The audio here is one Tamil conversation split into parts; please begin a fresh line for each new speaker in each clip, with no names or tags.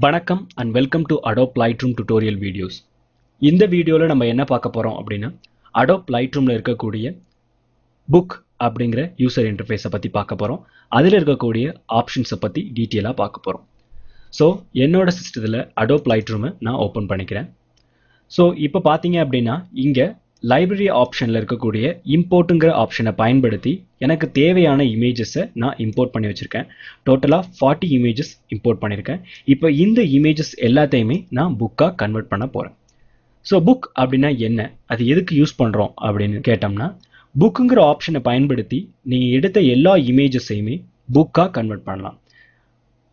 வணக்கம் and welcome to Adobe Lightroom tutorial videos. இந்த வீடியோல நம்ம என்ன பார்க்க போறோம் அப்படின்னா Adobe Lightroomல இருக்கக்கூடிய book அப்படிங்கிற யூசர் இன்டர்ஃபேஸை பத்தி பார்க்க போறோம். அதில் இருக்கக்கூடிய ஆப்ஷன்ஸை பத்தி டீட்டெயிலாக பார்க்க போறோம். ஸோ என்னோட சிஸ்டத்தில் Adobe Lightroom நான் ஓப்பன் பண்ணிக்கிறேன். ஸோ இப்போ பார்த்தீங்க அப்படின்னா இங்கே லைப்ரரி ஆப்ஷனில் இருக்கக்கூடிய இம்போர்ட்டுங்கிற ஆப்ஷனை பயன்படுத்தி எனக்கு தேவையான இமேஜஸை நான் இம்போர்ட் பண்ணி வச்சுருக்கேன். டோட்டலாக 40 இமேஜஸ் இம்போர்ட் பண்ணியிருக்கேன். இப்போ இந்த இமேஜஸ் எல்லாத்தையுமே நான் புக்காக கன்வெர்ட் பண்ண போகிறேன். ஸோ புக் அப்படின்னா என்ன, அது எதுக்கு யூஸ் பண்ணுறோம் அப்படின்னு கேட்டோம்னா, புக்குங்கிற ஆப்ஷனை பயன்படுத்தி நீங்கள் எடுத்த எல்லா இமேஜஸையுமே புக்காக கன்வெர்ட் பண்ணலாம்.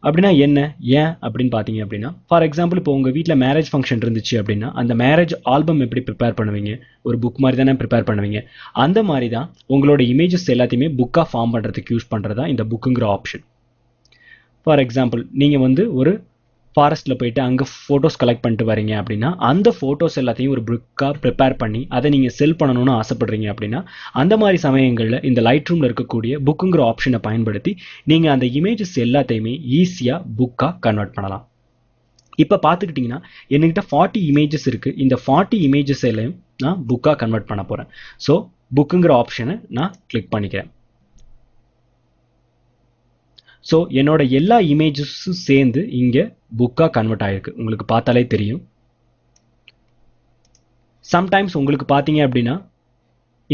அப்படின்னா என்ன, ஏன் அப்படின்னு பார்த்தீங்க அப்படின்னா, ஃபார் எக்ஸாம்பிள் இப்போ உங்கள் வீட்டில் மேரேஜ் ஃபங்க்ஷன் இருந்துச்சு அப்படின்னா அந்த மேரேஜ் ஆல்பம் எப்படி ப்ரிப்பேர் பண்ணுவீங்க, ஒரு புக் மாதிரி தானே ப்ரிப்பேர் பண்ணுவீங்க. அந்த மாதிரி தான் உங்களோட இமேஜஸ் எல்லாத்தையுமே புக்காக ஃபார்ம் பண்ணுறதுக்கு யூஸ் பண்ணுறது தான் இந்த புக்குங்கிற ஆப்ஷன். ஃபார் எக்ஸாம்பிள் நீங்கள் ஒரு ஃபாரஸ்ட்டில் போயிட்டு அங்கே ஃபோட்டோஸ் கலெக்ட் பண்ணிட்டு வரீங்க அப்படின்னா அந்த ஃபோட்டோஸ் எல்லாத்தையும் ஒரு புக்காக ப்ரிப்பேர் பண்ணி அதை நீங்கள் செல் பண்ணணும்னு ஆசைப்படுறீங்க அப்படின்னா அந்த மாதிரி சமயங்களில் இந்த லைட்ரூமில் இருக்கக்கூடிய புக்குங்கிற ஆப்ஷனை பயன்படுத்தி நீங்கள் அந்த இமேஜஸ் எல்லாத்தையுமே ஈஸியாக புக்காக கன்வெர்ட் பண்ணலாம். இப்போ பார்த்துக்கிட்டிங்கன்னா என்கிட்ட 40 இமேஜஸ் இருக்குது. இந்த 40 இமேஜஸ் எல்லாம் நான் புக்காக கன்வெர்ட் பண்ண போகிறேன். ஸோ புக்குங்கிற ஆப்ஷனை நான் கிளிக் பண்ணிக்கிறேன். ஸோ என்னோட எல்லா இமேஜஸும் சேர்ந்து இங்கே புக்காக கன்வெர்ட் ஆகிருக்கு. உங்களுக்கு பார்த்தாலே தெரியும். சம்டைம்ஸ் உங்களுக்கு பார்த்தீங்க அப்படின்னா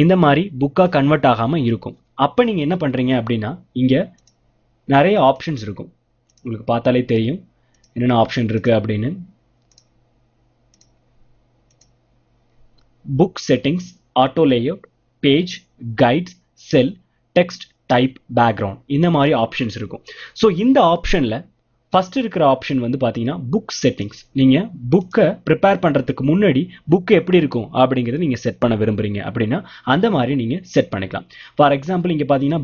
இந்த மாதிரி புக்காக கன்வெர்ட் ஆகாமல் இருக்கும். அப்போ நீங்கள் என்ன பண்ணுறீங்க அப்படின்னா இங்கே நிறைய ஆப்ஷன்ஸ் இருக்கும். உங்களுக்கு பார்த்தாலே தெரியும் என்னென்ன ஆப்ஷன் இருக்குது அப்படின்னு. Book settings, auto layout, page, guides, cell, text, type, background, இந்த மாதிரி ஆப்ஷன்ஸ் இருக்கும். ஸோ இந்த ஆப்ஷனில் ஃபர்ஸ்ட் இருக்கிற ஆப்ஷன் வந்து பார்த்தீங்கன்னா புக் செட்டிங்ஸ். நீங்கள் புக்கை ப்ரிப்பேர் பண்ணுறதுக்கு முன்னாடி புக்கு எப்படி இருக்கும் அப்படிங்கிறத நீங்கள் செட் பண்ண விரும்புகிறீங்க அப்படின்னா அந்த மாதிரி நீங்கள் செட் பண்ணிக்கலாம். ஃபார் எக்ஸாம்பிள் இங்கே பார்த்தீங்கன்னா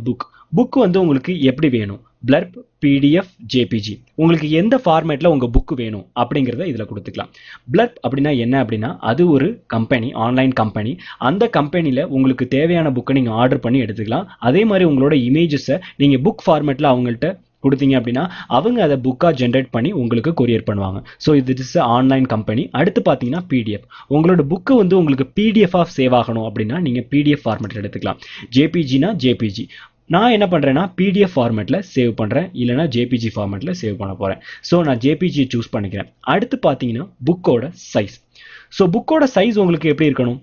புக் வந்து உங்களுக்கு எப்படி வேணும், பிளர்ப், பிடிஎஃப், ஜேபிஜி, உங்களுக்கு எந்த ஃபார்மேட்டில் உங்கள் புக்கு வேணும் அப்படிங்கிறத இதில் கொடுத்துக்கலாம். பிளர்ப் அப்படின்னா என்ன அப்படின்னா அது ஒரு கம்பெனி, ஆன்லைன் கம்பெனி. அந்த கம்பெனியில் உங்களுக்கு தேவையான புக்கை நீங்கள் ஆர்டர் பண்ணி எடுத்துக்கலாம். அதே மாதிரி உங்களோட இமேஜஸை நீங்கள் புக் ஃபார்மேட்டில் அவங்கள்ட்ட கொடுத்தீங்க அப்படின்னா அவங்க அதை புக்காக ஜென்ரேட் பண்ணி உங்களுக்கு கொரியர் பண்ணுவாங்க. ஸோ இது இஸ் ஆன்லைன் கம்பெனி. அடுத்து பார்த்தீங்கன்னா பிடிஎஃப், உங்களோட புக்கு வந்து உங்களுக்கு பிடிஎஃபாக சேவ் ஆகணும் அப்படின்னா நீங்கள் பிடிஎஃப் ஃபார்மேட்டில் எடுத்துக்கலாம். ஜேபிஜினா ஜேபிஜி. நான் என்ன பண்ணுறேன்னா பிடிஎஃப் ஃபார்மேட்டில் சேவ் பண்ணுறேன், இல்லைனா ஜேபிஜி ஃபார்மேட்டில் சேவ் பண்ண போகிறேன். ஸோ நான் ஜேபிஜியை சூஸ் பண்ணிக்கிறேன். அடுத்து பார்த்தீங்கன்னா புக்கோட சைஸ். ஸோ புக்கோட சைஸ் உங்களுக்கு எப்படி இருக்கணும்,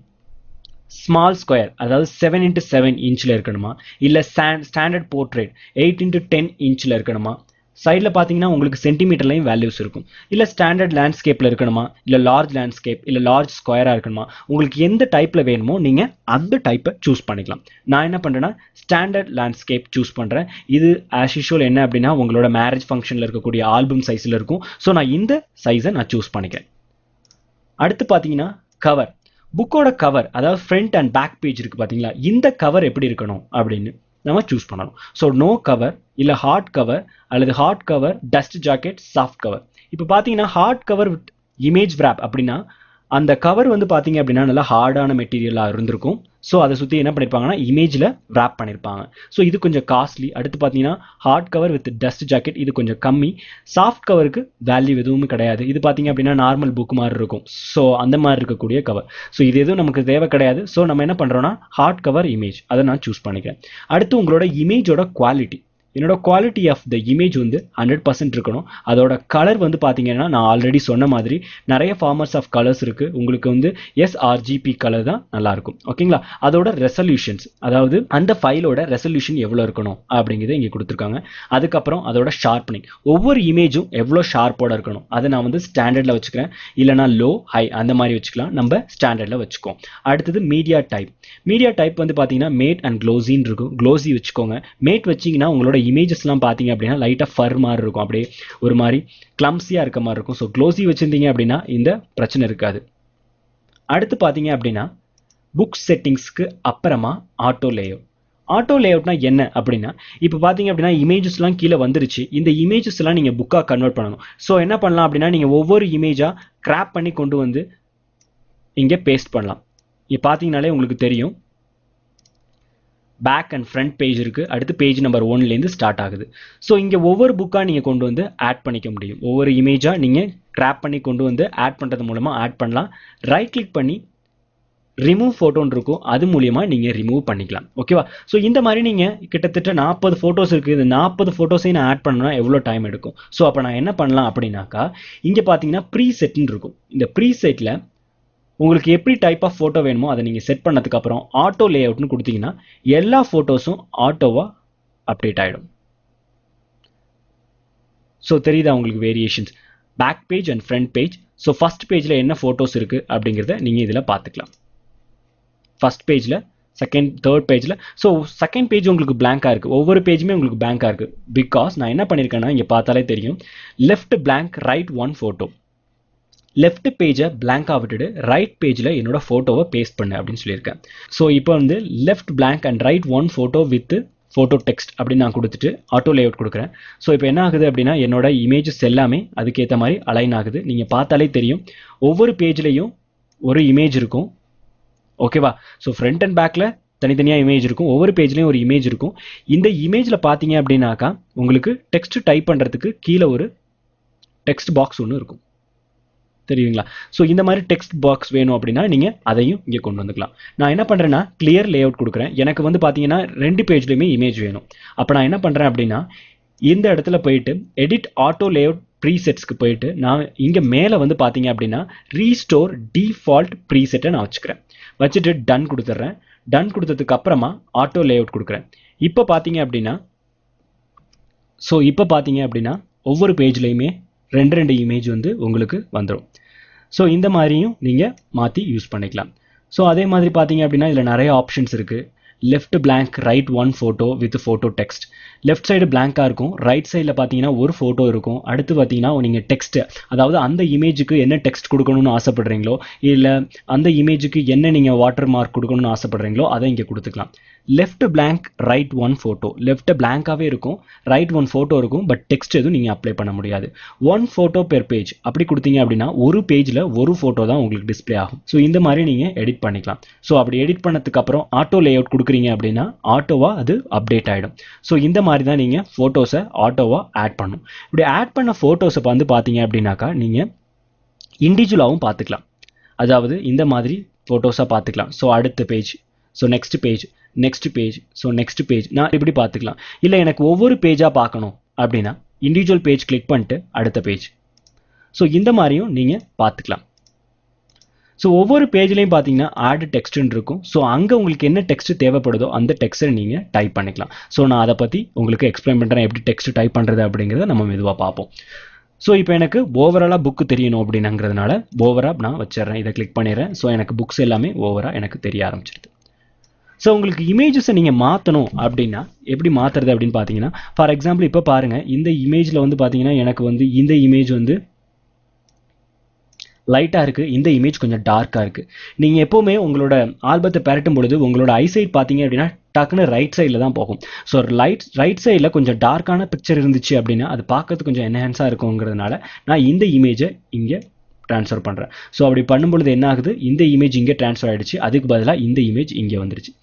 ஸ்மால் ஸ்கொயர், அதாவது 7x7 இன்ச்சில் இருக்கணுமா, இல்லை ஸ்டாண்டர்ட் போர்ட்ரேட் 8x10 இன்ச்சில் இருக்கணுமா, சைடில் பார்த்தீங்கன்னா உங்களுக்கு சென்டிமீட்டர்லையும் வேல்யூஸ் இருக்கும், இல்லை ஸ்டாண்டர்ட் லேண்ட்ஸ்கேப்பில் இருக்கணுமா, இல்லை லார்ஜ் லேண்ட்ஸ்கேப், இல்லை லார்ஜ் ஸ்கொயராக இருக்கணுமா, உங்களுக்கு எந்த டைப்பில் வேணுமோ நீங்கள் அந்த டைப்பை சூஸ் பண்ணிக்கலாம். நான் என்ன பண்ணுறேன்னா ஸ்டாண்டர்ட் லேண்ட்ஸ்கேப் சூஸ் பண்ணுறேன். இது ஆஸ் யூஷுவல் என்ன அப்படின்னா உங்களோட மேரேஜ் ஃபங்க்ஷனில் இருக்கக்கூடிய ஆல்பம் சைஸில் இருக்கும். ஸோ நான் இந்த சைஸை நான் சூஸ் பண்ணிக்கிறேன். அடுத்து பார்த்தீங்கன்னா கவர், புக்கோட கவர், அதாவது ஃப்ரண்ட் அண்ட் பேக் பேஜ் இருக்குது பார்த்தீங்களா, இந்த கவர் எப்படி இருக்கணும் அப்படின்னு நம்ம சூஸ் பண்ணணும். ஸோ நோ கவர், இல்லை ஹார்ட் கவர், அல்லது hard cover, dust jacket, soft cover. இப்போ பார்த்தீங்கன்னா hard cover with image wrap அப்படின்னா அந்த கவர் வந்து பார்த்தீங்க அப்படின்னா நல்லா ஹார்டான மெட்டீரியலாக இருந்திருக்கும். ஸோ அதை சுற்றி என்ன பண்ணியிருப்பாங்கன்னா இமேஜில் விராப் பண்ணியிருப்பாங்க. ஸோ இது கொஞ்சம் காஸ்ட்லி. அடுத்து பார்த்தீங்கன்னா hard cover with dust jacket, இது கொஞ்சம் கம்மி. சாஃப்ட் கவருக்கு வேல்யூ எதுவும் கிடையாது. இது பார்த்தீங்க அப்படின்னா நார்மல் புக் மாதிரி இருக்கும். ஸோ அந்த மாதிரி இருக்கக்கூடிய கவர். ஸோ இது எதுவும் நமக்கு தேவை கிடையாது. ஸோ நம்ம என்ன பண்ணுறோன்னா ஹார்ட் கவர் இமேஜ் அதை நான் சூஸ் பண்ணிக்கிறேன். அடுத்து உங்களோட இமேஜோட குவாலிட்டி, என்னோட குவாலிட்டி ஆஃப் த இமேஜ் வந்து 100% இருக்கணும். அதோட கலர் வந்து பார்த்தீங்கன்னா நான் ஆல்ரெடி சொன்ன மாதிரி நிறைய ஃபார்மட்ஸ் ஆஃப் கலர்ஸ் இருக்குது. உங்களுக்கு வந்து sRGB கலர் தான் நல்லாயிருக்கும். ஓகேங்களா. அதோட ரெசல்யூஷன்ஸ், அதாவது அந்த ஃபைலோட ரெசல்யூஷன் எவ்வளோ இருக்கணும் அப்படிங்கிறத இங்கே கொடுத்துருக்காங்க. அதுக்கப்புறம் அதோட ஷார்ப்னிங், ஒவ்வொரு இமேஜும் எவ்வளோ ஷார்ப்போட இருக்கணும் அதை நான் வந்து ஸ்டாண்டர்டில் வச்சுக்கிறேன், இல்லைனா லோ ஹை அந்த மாதிரி வச்சுக்கலாம். நம்ம ஸ்டாண்டர்டில் வச்சுக்கோம். அடுத்தது மீடியா டைப். மீடியா டைப் வந்து பார்த்தீங்கன்னா மேட் அண்ட் க்ளோசின்னு இருக்கும். க்ளோசி வச்சுக்கோங்க. மேட் வச்சிங்கன்னா உங்களோட இமேஜஸ்லாம் பார்த்தீங்க அப்படின்னா லைட்டாக ஃபர் மாதிரி இருக்கும், அப்படியே ஒரு மாதிரி கிளம்ஸியாக இருக்க மாதிரி இருக்கும். ஸோ க்ளோசி வச்சுருந்தீங்க அப்படின்னா இந்த பிரச்சனை இருக்காது. அடுத்து பார்த்தீங்க அப்படின்னா புக் செட்டிங்ஸ்க்கு அப்புறமா ஆட்டோ லேஅவுட். ஆட்டோ லேஅவுட்னா என்ன அப்படின்னா இப்போ பார்த்தீங்க அப்படின்னா இமேஜஸ்லாம் கீழே வந்துருச்சு. இந்த இமேஜஸ் எல்லாம் நீங்கள் புக்காக கன்வெர்ட் பண்ணணும். ஸோ என்ன பண்ணலாம் அப்படின்னா நீங்கள் ஒவ்வொரு இமேஜாக கிராப் பண்ணி கொண்டு வந்து இங்கே பேஸ்ட் பண்ணலாம். இங்கே பார்த்தீங்கனாலே உங்களுக்கு தெரியும் பேக் அண்ட் ஃப்ரண்ட் பேஜ் இருக்குது. அடுத்து பேஜ் நம்பர் 1லேருந்து ஸ்டார்ட் ஆகுது. ஸோ இங்கே ஒவ்வொரு புக்காக நீங்கள் கொண்டு வந்து ஆட் பண்ணிக்க முடியும். ஒவ்வொரு இமேஜாக நீங்கள் கிராப் பண்ணி கொண்டு வந்து ஆட் பண்ணுறது மூலமாக ஆட் பண்ணலாம். ரைட் கிளிக் பண்ணி ரிமூவ் ஃபோட்டோன்னு இருக்கும், அது மூலியமாக நீங்கள் ரிமூவ் பண்ணிக்கலாம். ஓகேவா? ஸோ இந்த மாதிரி நீங்கள் கிட்டத்தட்ட 40 ஃபோட்டோஸ் இருக்குது. இந்த 40 ஃபோட்டோஸையும் நான் ஆட் பண்ணணும்னா எவ்வளோ டைம் எடுக்கும்? ஸோ அப்போ நான் என்ன பண்ணலாம் அப்படின்னாக்கா, இங்கே பார்த்தீங்கன்னா ப்ரீசெட்னு இருக்கும். இந்த ப்ரீசெட்டில் உங்களுக்கு எப்படி டைப் ஆஃப் ஃபோட்டோ வேணுமோ அதை நீங்கள் செட் பண்ணதுக்கப்புறம் ஆட்டோ லே அவுட்னு கொடுத்தீங்கன்னா எல்லா ஃபோட்டோஸும் ஆட்டோவாக அப்டேட் ஆகிடும். ஸோ தெரியுதா உங்களுக்கு variations? Back page and front page. So first பேஜில் என்ன ஃபோட்டோஸ் இருக்குது அப்படிங்கிறத நீங்கள் இதில் பார்த்துக்கலாம். ஃபர்ஸ்ட் பேஜில், செகண்ட், தேர்ட் பேஜில். ஸோ செகண்ட் பேஜ் உங்களுக்கு பிளாங்காக இருக்குது. ஒவ்வொரு பேஜுமே உங்களுக்கு பிளாங்காக இருக்குது. பிகாஸ் நான் என்ன பண்ணியிருக்கேன்னா, இங்கே பார்த்தாலே தெரியும், left blank, right one photo. Left பேஜை பிளாங்காக விட்டுட்டு ரைட் பேஜில் என்னோட ஃபோட்டோவை பேஸ்ட் பண்ணு அப்படின்னு சொல்லியிருக்கேன். ஸோ இப்போ வந்து left blank and right one photo with photo text அப்படின்னு நான் கொடுத்துட்டு ஆட்டோ லேஅவுட் கொடுக்குறேன். ஸோ இப்போ என்ன ஆகுது அப்படின்னா, என்னோட இமேஜஸ் எல்லாமே அதுக்கேற்ற மாதிரி அலைன் ஆகுது. நீங்கள் பார்த்தாலே தெரியும், ஒவ்வொரு பேஜ்லேயும் ஒரு இமேஜ் இருக்கும். ஓகேவா? ஸோ ஃப்ரண்ட் அண்ட் பேக்கில் தனித்தனியாக இமேஜ் இருக்கும். ஒவ்வொரு பேஜ்லேயும் ஒரு இமேஜ் இருக்கும். இந்த இமேஜில் பார்த்தீங்க அப்படின்னாக்கா உங்களுக்கு டெக்ஸ்ட் டைப் பண்ணுறதுக்கு கீழே ஒரு டெக்ஸ்ட் பாக்ஸ் ஒன்று இருக்கும். தெரியுங்களா? ஸோ இந்த மாதிரி டெக்ஸ்ட் பாக்ஸ் வேணும் அப்படின்னா நீங்கள் அதையும் இங்கே கொண்டு வந்துக்கலாம். நான் என்ன பண்ணுறேன்னா, கிளியர் லேஅவுட் கொடுக்குறேன். எனக்கு வந்து பார்த்தீங்கன்னா 2 பேஜ்லையுமே இமேஜ் வேணும். அப்போ நான் என்ன பண்ணுறேன் அப்படின்னா, இந்த இடத்துல போயிட்டு எடிட் ஆட்டோ லேஅவுட் ப்ரீசெட்ஸ்க்கு போயிட்டு நான் இங்கே மேலே வந்து பார்த்தீங்க அப்படின்னா ரீஸ்டோர் டிஃபால்ட் ப்ரீசெட்டை நான் வச்சுட்டு டன் கொடுத்துட்றேன். டன் கொடுத்ததுக்கு அப்புறமா ஆட்டோ லேஅவுட் கொடுக்குறேன். இப்போ பார்த்தீங்க அப்படின்னா ஒவ்வொரு பேஜ்லையுமே 2 இமேஜ் வந்து உங்களுக்கு வந்துடும். ஸோ இந்த மாதிரியும் நீங்கள் மாற்றி யூஸ் பண்ணிக்கலாம். ஸோ அதே மாதிரி பார்த்தீங்க அப்படின்னா இதில் நிறைய ஆப்ஷன்ஸ் இருக்குது. Left blank, right one photo with photo text. Left side பிளாங்காக இருக்கும், ரைட் சைடில் பார்த்தீங்கன்னா ஒரு ஃபோட்டோ இருக்கும். அடுத்து பார்த்தீங்கன்னா நீங்கள் டெக்ஸ்ட், அதாவது அந்த இமேஜுக்கு என்ன டெக்ஸ்ட் கொடுக்கணும்னு ஆசைப்படுறீங்களோ, இல்லை அந்த இமேஜுக்கு என்ன நீங்கள் வாட்டர் மார்க் கொடுக்கணும்னு ஆசைப்படுறீங்களோ அதை இங்கே கொடுத்துக்கலாம். Left blank, right one photo. Left பிளாங்காகவே இருக்கும், ரைட் ஒன் ஃபோட்டோ இருக்கும், பட் டெக்ஸ்ட் எதுவும் நீங்கள் அப்ளை பண்ண முடியாது. ஒன் ஃபோட்டோ பெர் பேஜ் அப்படி கொடுத்தீங்க அப்படின்னா ஒரு பேஜில் ஒரு ஃபோட்டோ தான் உங்களுக்கு டிஸ்பிளே ஆகும். ஸோ இந்த மாதிரி நீங்கள் எடிட் பண்ணிக்கலாம். ஸோ அப்படி எடிட் பண்ணதுக்கு அப்புறம் ஆட்டோ லேஅவுட் கொடுக்குறீங்க அப்படின்னா ஆட்டோவாக அது அப்டேட் ஆகிடும். ஸோ இந்த மாதிரி தான் நீங்கள் ஃபோட்டோஸை ஆட்டோவாக ஆட் பண்ணணும். இப்படி ஆட் பண்ண ஃபோட்டோஸை வந்து பார்த்தீங்க அப்படின்னாக்கா நீங்கள் இண்டிவிஜுவலாகவும் பார்த்துக்கலாம். அதாவது இந்த மாதிரி ஃபோட்டோஸாக பார்த்துக்கலாம். ஸோ அடுத்த page, so next page, so next page நான் இப்படி பார்த்துக்கலாம். இல்லை எனக்கு ஒவ்வொரு பேஜாக பார்க்கணும் அப்படின்னா இண்டிவிஜுவல் பேஜ் கிளிக் பண்ணிட்டு அடுத்த பேஜ். ஸோ இந்த மாதிரியும் நீங்கள் பார்த்துக்கலாம். ஸோ ஒவ்வொரு பேஜ்லையும் பார்த்தீங்கன்னா ஆட் டெக்ஸ்ட்னு இருக்கும். ஸோ அங்கே உங்களுக்கு என்ன டெக்ஸ்ட் தேவைப்படுதோ அந்த டெக்ஸ்ட்டை நீங்கள் டைப் பண்ணிக்கலாம். ஸோ நான் அதை பற்றி உங்களுக்கு எக்ஸ்பிளைன் பண்ணுறேன், எப்படி டெக்ஸ்ட் டைப் பண்ணுறது அப்படிங்கிறத நம்ம மெதுவாக பார்ப்போம். ஸோ இப்போ எனக்கு ஓவராலாக புக்கு தெரியணும் அப்படிங்கிறதுனால ஓவராக நான் வச்சிடுறேன். இதை கிளிக் பண்ணிடுறேன். ஸோ எனக்கு புக்ஸ் எல்லாமே ஓவராக எனக்கு தெரிய ஆரம்பிச்சிருது. ஸோ உங்களுக்கு இமேஜஸை நீங்கள் மாற்றணும் அப்படின்னா எப்படி மாற்றுறது அப்படின்னு பார்த்தீங்கன்னா, ஃபார் எக்ஸாம்பிள் இப்போ பாருங்கள், இந்த இமேஜில் வந்து பார்த்தீங்கன்னா எனக்கு வந்து இந்த இமேஜ் வந்து லைட்டாக இருக்குது, இந்த இமேஜ் கொஞ்சம் டார்க்காக இருக்குது. நீங்கள் எப்போவுமே உங்களோட ஆல்பத்தை பெரட்டும் பொழுது உங்களோட ஐசைட் பார்த்தீங்க அப்படின்னா டக்குன்னு ரைட் சைடில் தான் போகும். ஸோ ரைட் சைடில் கொஞ்சம் டார்க்கான பிக்சர் இருந்துச்சு அப்படின்னா அது பார்க்கறதுக்கு கொஞ்சம் என்ஹான்ஸாக இருக்குங்கிறதுனால நான் இந்த இமேஜை இங்கே ட்ரான்ஸ்ஃபர் பண்ணுறேன். ஸோ அப்படி பண்ணும்பொழுது என்ன ஆகுது, இந்த இமேஜ் இங்கே ட்ரான்ஸ்ஃபர் ஆகிடுச்சு, அதுக்கு பதிலாக இந்த இமேஜ் இங்கே வந்துருச்சு.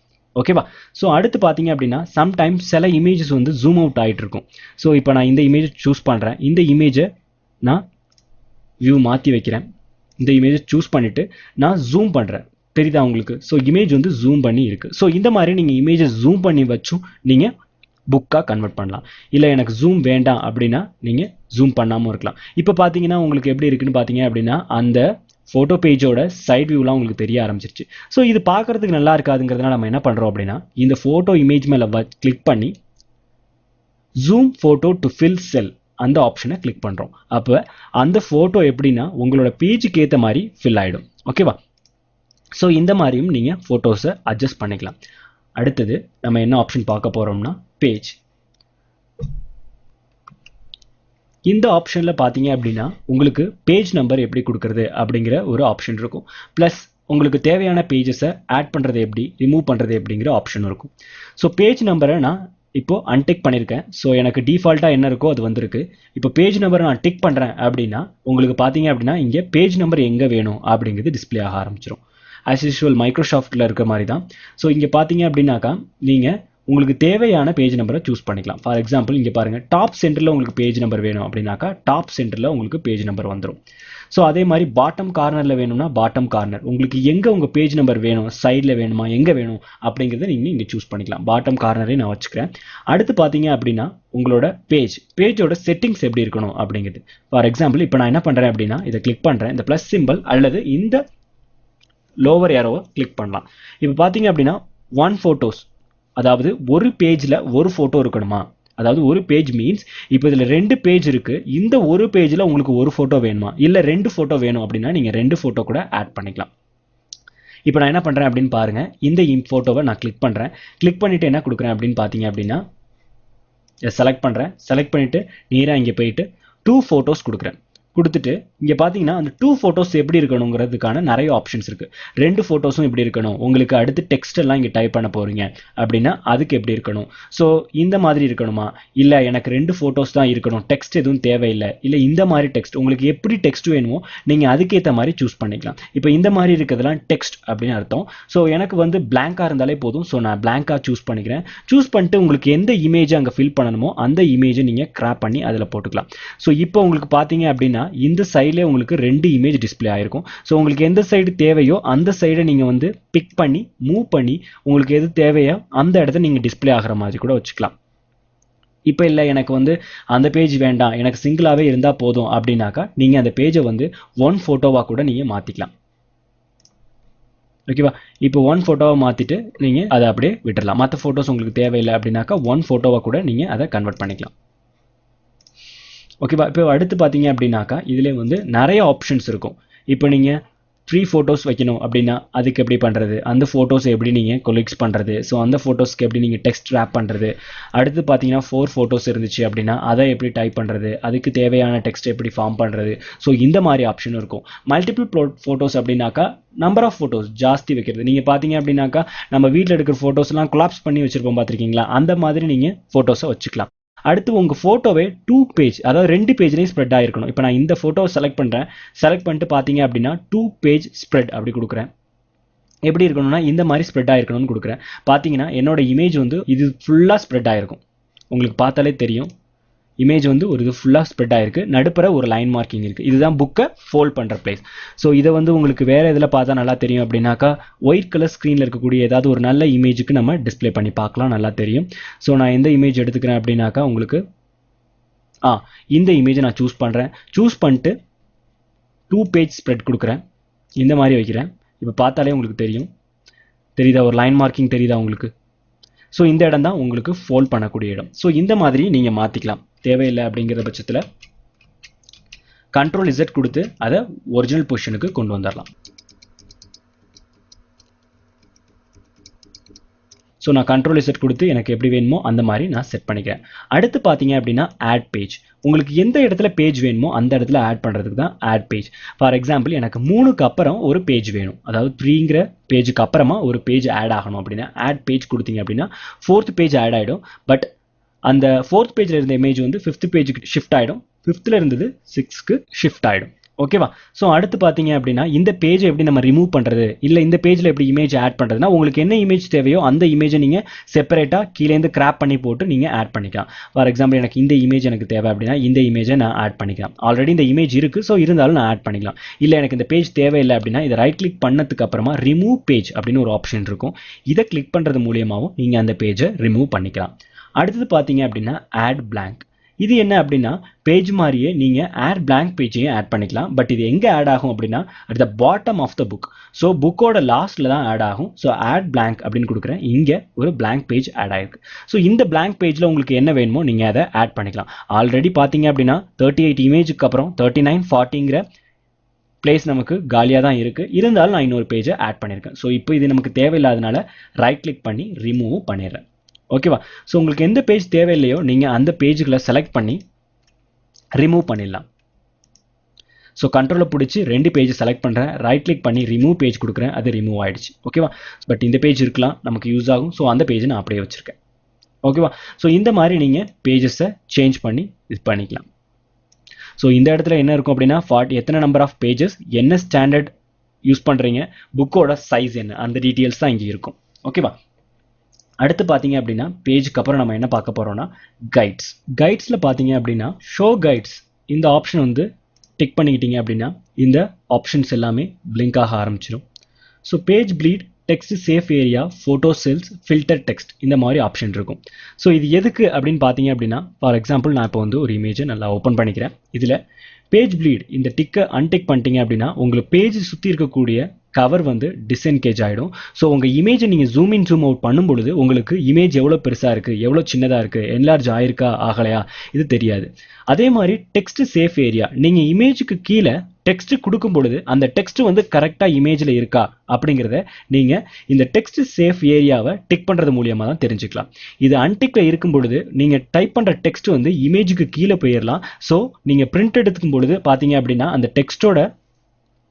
ஓகேவா? ஸோ அடுத்து பார்த்தீங்க அப்படின்னா சம்டைம்ஸ் சில இமேஜஸ் வந்து ஜூம் அவுட் ஆகிட்டு இருக்கும். ஸோ இப்போ நான் இந்த இமேஜை சூஸ் பண்ணுறேன். இந்த இமேஜை நான் வியூ மாற்றி வைக்கிறேன். இந்த இமேஜை சூஸ் பண்ணிவிட்டு நான் ஜூம் பண்ணுறேன். தெரியுதா உங்களுக்கு? ஸோ இமேஜ் வந்து ஜூம் பண்ணி இருக்குது. ஸோ இந்த மாதிரி நீங்கள் இமேஜை ஜூம் பண்ணி வச்சும் நீங்கள் புக்காக கன்வெர்ட் பண்ணலாம். இல்லை எனக்கு ஜூம் வேண்டாம் அப்படின்னா நீங்கள் ஜூம் பண்ணாமல் இருக்கலாம். இப்போ பார்த்தீங்கன்னா உங்களுக்கு எப்படி இருக்குன்னு பார்த்தீங்க அப்படின்னா அந்த ஃபோட்டோ பேஜோட சைட் வியூலாம் உங்களுக்கு தெரிய ஆரம்பிச்சிருச்சு. ஸோ இது பார்க்குறதுக்கு நல்லா இருக்காதுங்கிறதுனால நம்ம என்ன பண்ணுறோம் அப்படின்னா இந்த ஃபோட்டோ இமேஜ் மேலே கிளிக் பண்ணி ஜூம் ஃபோட்டோ டு ஃபில் செல் அந்த ஆப்ஷனை கிளிக் பண்ணுறோம். அப்போ அந்த ஃபோட்டோ எப்படின்னா உங்களோட பேஜுக்கு ஏற்ற மாதிரி ஃபில் ஆகிடும். ஓகேவா? ஸோ இந்த மாதிரியும் நீங்கள் ஃபோட்டோஸை அட்ஜஸ்ட் பண்ணிக்கலாம். அடுத்தது நம்ம என்ன ஆப்ஷன் பார்க்க போகிறோம்னா பேஜ். இந்த ஆப்ஷனில் பார்த்தீங்க அப்படின்னா உங்களுக்கு பேஜ் நம்பர் எப்படி கொடுக்குறது அப்படிங்கிற ஒரு ஆப்ஷன் இருக்கும். ப்ளஸ் உங்களுக்கு தேவையான பேஜஸை ஆட் பண்ணுறது எப்படி, ரிமூவ் பண்ணுறது எப்படிங்கிற ஆப்ஷன் இருக்கும். ஸோ பேஜ் நம்பரை நான் இப்போது அன்டிக் பண்ணியிருக்கேன். ஸோ எனக்கு டிஃபால்ட்டாக என்ன இருக்கோ அது வந்திருக்கு. இப்போ பேஜ் நம்பரை நான் டிக் பண்ணுறேன் அப்படின்னா உங்களுக்கு பார்த்தீங்க அப்படின்னா இங்கே பேஜ் நம்பர் எங்கே வேணும் அப்படிங்கிறது டிஸ்பிளே ஆக ஆரம்பிச்சிடும். ஆஸ் யூஷுவல் மைக்ரோசாஃப்ட்டில் இருக்க மாதிரி தான். ஸோ இங்கே பார்த்தீங்க அப்படின்னாக்கா நீங்கள் உங்களுக்கு தேவையான பேஜ் நம்பரை சூஸ் பண்ணிக்கலாம். ஃபார் எக்ஸாம்பிள் இங்கே பாருங்கள், டாப் சென்டரில் உங்களுக்கு பேஜ் நம்பர் வேணும் அப்படின்னாக்கா டாப் சென்டரில் உங்களுக்கு பேஜ் நம்பர் வந்துடும். ஸோ அதே மாதிரி பாட்டம் கார்னரில் வேணும்னா பாட்டம் கார்னர், உங்களுக்கு எங்கே உங்கள் பேஜ் நம்பர் வேணும், சைடில் வேணுமா, எங்கே வேணும் அப்படிங்கிறத நீங்கள் இங்கே சூஸ் பண்ணிக்கலாம். பாட்டம் கார்னரே நான் வச்சுக்கிறேன். அடுத்து பார்த்தீங்க அப்படின்னா உங்களோட பேஜோட செட்டிங்ஸ் எப்படி இருக்கணும் அப்படிங்கிறது. ஃபார் எக்ஸாம்பிள் இப்போ நான் என்ன பண்ணுறேன் அப்படின்னா இதை கிளிக் பண்ணுறேன், இந்த ப்ளஸ் சிம்பிள் அல்லது இந்த லோவர் ஏரோவை கிளிக் பண்ணலாம். இப்போ பார்த்தீங்க அப்படின்னா ஒன் ஃபோட்டோஸ், அதாவது ஒரு பேஜில் ஒரு ஃபோட்டோ இருக்கணுமா, அதாவது ஒரு பேஜ் மீன்ஸ் இப்போ இதில் 2 பேஜ் இருக்கு, இந்த ஒரு பேஜில் உங்களுக்கு ஒரு ஃபோட்டோ வேணுமா இல்லை 2 ஃபோட்டோ வேணும் அப்படின்னா நீங்கள் 2 ஃபோட்டோ கூட ஆட் பண்ணிக்கலாம். இப்போ நான் என்ன பண்ணுறேன் அப்படின்னு பாருங்கள், இந்த ஃபோட்டோவை நான் கிளிக் பண்ணுறேன். கிளிக் பண்ணிவிட்டு என்ன கொடுக்குறேன் அப்படின்னு பார்த்தீங்க அப்படின்னா செலக்ட் பண்ணுறேன். செலக்ட் பண்ணிவிட்டு நேராக இங்கே போயிட்டு 2 ஃபோட்டோஸ் கொடுக்குறேன். கொடுத்துட்டு இங்கே பார்த்தீங்கன்னா அந்த 2 ஃபோட்டோஸ் எப்படி இருக்கணுங்கிறதுக்கான நிறைய ஆப்ஷன்ஸ் இருக்குது. 2 ஃபோட்டோஸும் எப்படி இருக்கணும், உங்களுக்கு அடுத்து டெக்ஸ்ட் எல்லாம் இங்கே டைப் பண்ண போகிறீங்க அப்படின்னா அதுக்கு எப்படி இருக்கணும், ஸோ இந்த மாதிரி இருக்கணுமா, இல்லை எனக்கு 2 ஃபோட்டோஸ் தான் இருக்கணும், டெக்ஸ்ட் எதுவும் தேவையில்லை, இல்லை இந்த மாதிரி டெக்ஸ்ட், உங்களுக்கு எப்படி டெக்ஸ்ட் வேணுமோ நீங்கள் அதுக்கேற்ற மாதிரி சூஸ் பண்ணிக்கலாம். இப்போ இந்த மாதிரி இருக்கிறதுலாம் டெக்ஸ்ட் அப்படின்னு அர்த்தம். ஸோ எனக்கு வந்து பிளாங்காக இருந்தாலே போதும், ஸோ நான் பிளாங்காக சூஸ் பண்ணிக்கிறேன். சூஸ் பண்ணிட்டு உங்களுக்கு எந்த இமேஜை அங்கே ஃபில் பண்ணணுமோ அந்த இமேஜை நீங்கள் கிராப் பண்ணி அதில் போட்டுக்கலாம். ஸோ இப்போ உங்களுக்கு பார்த்தீங்க அப்படின்னா இந்த சைடில் உங்களுக்கு 2 இமேஜ் டிஸ்பிளே ஆயிருக்கும். ஸோ உங்களுக்கு எந்த சைடு தேவையோ அந்த சைடை நீங்கள் வந்து பிக் பண்ணி மூவ் பண்ணி உங்களுக்கு எது தேவையோ அந்த இடத்த நீங்கள் டிஸ்பிளே ஆகிற மாதிரி கூட வச்சுக்கலாம். இப்போ இல்லை எனக்கு வந்து அந்த பேஜ் வேண்டாம், எனக்கு சிங்கிளாகவே இருந்தால் போதும் அப்படின்னாக்கா நீங்கள் அந்த பேஜை வந்து 1 ஃபோட்டோவாக கூட நீங்கள் மாற்றிக்கலாம். ஓகேவா, இப்போ 1 ஃபோட்டோவை மாற்றிட்டு நீங்கள் அதை அப்படியே விட்டுடலாம். மற்ற ஃபோட்டோஸ் உங்களுக்கு தேவையில்லை அப்படின்னாக்கா 1 ஃபோட்டோவாக கூட நீங்கள் அதை கன்வெர்ட் பண்ணிக்கலாம். ஓகேவா, இப்போ அடுத்து பார்த்தீங்க அப்படின்னாக்கா இதிலே வந்து நிறைய ஆப்ஷன்ஸ் இருக்கும். இப்போ நீங்கள் 3 ஃபோட்டோஸ் வைக்கணும் அப்படின்னா அதுக்கு எப்படி பண்ணுறது, அந்த ஃபோட்டோஸ் எப்படி நீங்கள் கொலெக்ட் பண்ணுறது, ஸோ அந்த ஃபோட்டோஸ்க்கு எப்படி நீங்கள் டெக்ஸ்ட் ரேப் பண்ணுறது. அடுத்து பார்த்தீங்கன்னா 4 ஃபோட்டோஸ் இருந்துச்சு அப்படின்னா அதை எப்படி டைப் பண்ணுறது, அதுக்கு தேவையான டெக்ஸ்ட் எப்படி ஃபார்ம் பண்ணுறது. ஸோ இந்த மாதிரி ஆப்ஷன் இருக்கும். மல்டிபிள் ஃபோட்டோஸ் அப்படின்னாக்கா நம்பர் ஆஃப் ஃபோட்டோஸ் ஜாஸ்தி வைக்கிறது. நீங்கள் பார்த்தீங்க அப்படின்னாக்கா நம்ம வீட்டில் எடுக்கிற ஃபோட்டோஸ்லாம் கொலாப்ஸ் பண்ணி வச்சுருப்போம் பார்த்துருக்கீங்களா, அந்த மாதிரி நீங்கள் ஃபோட்டோஸை வச்சுக்கலாம். அடுத்து உங்கள் ஃபோட்டோவே 2 பேஜ், அதாவது 2 பேஜ்லேயும் ஸ்ப்ரெட் ஆகிருக்கணும். இப்போ நான் இந்த ஃபோட்டோவை செலக்ட் பண்ணுறேன். செலக்ட் பண்ணிட்டு பார்த்தீங்க அப்படின்னா 2 பேஜ் ஸ்ப்ரெட் அப்படி கொடுக்குறேன். எப்படி இருக்கணும்னா இந்த மாதிரி ஸ்ப்ரெட் ஆகிருக்கணும்னு கொடுக்குறேன். பார்த்தீங்கன்னா என்னோட இமேஜ் வந்து இது ஃபுல்லாக ஸ்ப்ரெட் ஆகிருக்கும். உங்களுக்கு பார்த்தாலே தெரியும் இமேஜ் வந்து ஒரு இது ஃபுல்லாக ஸ்ப்ரெட் ஆகிருக்கு. நடுப்புற ஒரு லைன் மார்க்கிங் இருக்குது. இதுதான் புக்கை ஃபோல்ட் பண்ணுற பிளேஸ். ஸோ இதை வந்து உங்களுக்கு வேறு இதில் பார்த்தா நல்லா தெரியும் அப்படின்னாக்கா ஒயிட் கலர் ஸ்க்ரீனில் இருக்கக்கூடிய ஏதாவது ஒரு நல்ல இமேஜுக்கு நம்ம டிஸ்பிளே பண்ணி பார்க்கலாம், நல்லா தெரியும். ஸோ நான் எந்த இமேஜ் எடுத்துக்கிறேன் அப்படின்னாக்கா உங்களுக்கு இந்த இமேஜை நான் சூஸ் பண்ணுறேன். சூஸ் பண்ணிட்டு 2 பேஜ் ஸ்ப்ரெட் கொடுக்குறேன். இந்த மாதிரி வைக்கிறேன். இப்போ பார்த்தாலே உங்களுக்கு தெரியுதா, ஒரு லைன் மார்க்கிங் தெரியுதா உங்களுக்கு. ஸோ இந்த இடம் தான் உங்களுக்கு ஃபோல்ட் பண்ணக்கூடிய இடம். ஸோ இந்த மாதிரி நீங்கள் மாற்றிக்கலாம். தேவையில்லை அப்படிங்கிற பட்சத்தில் Ctrl Z கொடுத்து அதை ஒரிஜினல் பொசிஷனுக்கு கொண்டு வந்துடலாம். ஸோ நான் Ctrl Z கொடுத்து எனக்கு எப்படி வேணுமோ அந்த மாதிரி நான் செட் பண்ணிக்கிறேன். அடுத்து பார்த்தீங்க அப்படின்னா ஆட் பேஜ். உங்களுக்கு எந்த இடத்துல பேஜ் வேணுமோ அந்த இடத்துல ஆட் பண்ணுறதுக்கு தான் ஆட் பேஜ். ஃபார் எக்ஸாம்பிள் எனக்கு 3க்கு அப்புறம் ஒரு பேஜ் வேணும், அதாவது 3ங்கிற பேஜுக்கு அப்புறமா ஒரு பேஜ் ஆட் ஆகணும் அப்படின்னா ஆட் பேஜ் கொடுத்தீங்க அப்படின்னா 4th பேஜ் ஆட் ஆகிடும். பட் அந்த 4th பேஜில் இருந்த இமேஜ் வந்து 5th பேஜுக்கு ஷிஃப்ட் ஆகிடும். 5th இருந்தது 6க்கு ஷிஃப்ட் ஆகிடும். ஓகேவா, ஸோ அடுத்து பார்த்தீங்க அப்படின்னா இந்த பேஜை எப்படி நம்ம ரிமூவ் பண்ணுறது, இல்லை இந்த பேஜில் எப்படி இமேஜ் ஆட் பண்ணுறதுனா உங்களுக்கு என்ன இமேஜ் தேவையோ அந்த இமேஜை நீங்கள் செப்பரேட்டாக கீழேருந்து கிராப் பண்ணி போட்டு நீங்கள் ஆட் பண்ணிக்கலாம். ஃபார் எக்ஸாம்பிள் எனக்கு இந்த இமேஜ் எனக்கு தேவை அப்படின்னா இந்த இமேஜை நான் ஆட் பண்ணிக்கலாம். ஆல்ரெடி இந்த இமேஜ் இருக்குது, ஸோ இருந்தாலும் நான் ஆட் பண்ணிக்கலாம். இல்லை எனக்கு இந்த பேஜ் தேவையில்லை அப்படின்னா இதை ரைட் கிளிக் பண்ணதுக்கு அப்புறமா ரிமூவ் பேஜ் அப்படின்னு ஒரு ஆப்ஷன் இருக்கும். இதை கிளிக் பண்ணுறது மூலியமாகவும் நீங்கள் அந்த பேஜை ரிமூவ் பண்ணிக்கலாம். அடுத்தது பார்த்தீங்க அப்படின்னா ஆட் பிளாங்க். இது என்ன அப்படின்னா பேஜ் மாதிரியே நீங்கள் ஆட் பிளாங்க் பேஜையும் ஆட் பண்ணிக்கலாம். பட் இது எங்கே ஆட் ஆகும் அப்படின்னா at the bottom of the book. So புக்கோட லாஸ்ட்டில் தான் ஆட் ஆகும். ஸோ ஆட் பிளாங்க் அப்படின்னு கொடுக்குறேன். இங்கே ஒரு பிளாங்க் பேஜ் ஆட் ஆயிருக்கு. ஸோ இந்த பிளாங்க் பேஜில் உங்களுக்கு என்ன வேணுமோ நீங்கள் அதை ஆட் பண்ணிக்கலாம். ஆல்ரெடி பார்த்தீங்க அப்படின்னா 38 இமேஜுக்கு அப்புறம் 39 40ங்கிற பிளேஸ் நமக்கு காலியாக தான் இருக்குது. இருந்தாலும் நான் இன்னொரு பேஜை ஆட் பண்ணியிருக்கேன். ஸோ இப்போ இது நமக்கு தேவையில்லாதனால ரைட் கிளிக் பண்ணி ரிமூவ் பண்ணிடுறேன். ஓகேவா, ஸோ உங்களுக்கு எந்த பேஜ் தேவையில்லையோ நீங்கள் அந்த பேஜுகளை செலக்ட் பண்ணி ரிமூவ் பண்ணிடலாம். ஸோ கண்ட்ரோலை பிடிச்சி 2 பேஜை செலக்ட் பண்ணுறேன், ரைட் கிளிக் பண்ணி ரிமூவ் பேஜ் கொடுக்குறேன், அது ரிமூவ் ஆகிடுச்சு. ஓகேவா, பட் இந்த பேஜ் இருக்கலாம் நமக்கு யூஸ் ஆகும். ஸோ அந்த பேஜை நான் அப்படியே வச்சுருக்கேன். ஓகேவா, ஸோ இந்த மாதிரி நீங்கள் பேஜஸை சேஞ்ச் பண்ணி இது பண்ணிக்கலாம். ஸோ இந்த இடத்துல என்ன இருக்கும் அப்படின்னா எத்தனை நம்பர் ஆஃப் பேஜஸ், என்ன ஸ்டாண்டர்ட் யூஸ் பண்ணுறீங்க, புக்கோட சைஸ் என்ன, அந்த டீட்டெயில்ஸ் தான் இங்கே இருக்கும். ஓகேவா, அடுத்து பார்த்தீங்க அப்படின்னா பேஜுக்கு அப்புறம் நம்ம என்ன பார்க்க போகிறோம்னா கைட்ஸில் பார்த்தீங்க அப்படின்னா ஷோ கைட்ஸ் இந்த ஆப்ஷன் வந்து டிக் பண்ணிக்கிட்டீங்க அப்படின்னா இந்த ஆப்ஷன்ஸ் எல்லாமே பிளிங்க் ஆக ஆரம்பிச்சிடும். So page bleed, text safe area, photo cells, filter text இந்த மாதிரி ஆப்ஷன் இருக்கும். ஸோ இது எதுக்கு அப்படின்னு பார்த்தீங்க அப்படின்னா, ஃபார் எக்ஸாம்பிள் நான் இப்போ வந்து ஒரு இமேஜை நல்லா ஓப்பன் பண்ணிக்கிறேன். இதில் பேஜ் ப்ளீட் இந்த டிக்கை அன்டிக் பண்ணிட்டீங்க அப்படின்னா உங்களுக்கு பேஜ் சுற்றி இருக்கக்கூடிய கவர் வந்து டிஸ்என்கேஜ் ஆகிடும். ஸோ உங்கள் இமேஜை நீங்கள் ஜூம் இன் ஜூம் அவுட் பண்ணும் பொழுது உங்களுக்கு இமேஜ் எவ்வளோ பெருசாக இருக்குது, எவ்வளோ சின்னதாக இருக்குது, என்லார்ஜ் ஆயிருக்கா ஆகலையா இது தெரியாது. அதே மாதிரி டெக்ஸ்ட் சேஃப் ஏரியா, நீங்கள் இமேஜுக்கு கீழே டெக்ஸ்ட் கொடுக்கும் பொழுது அந்த டெக்ஸ்ட் வந்து கரெக்டாக இமேஜில் இருக்கா அப்படிங்கிறத நீங்கள் இந்த டெக்ஸ்ட் சேஃப் ஏரியாவை டிக் பண்ணுறது மூலியமாக தான் தெரிஞ்சுக்கலாம். இது அன்டிக்கில் இருக்கும் பொழுது நீங்கள் டைப் பண்ணுற டெக்ஸ்ட் வந்து இமேஜுக்கு கீழே போயிடலாம். ஸோ நீங்கள் பிரிண்ட் எடுக்கும் பொழுது பார்த்தீங்க அப்படின்னா அந்த டெக்ஸ்டோட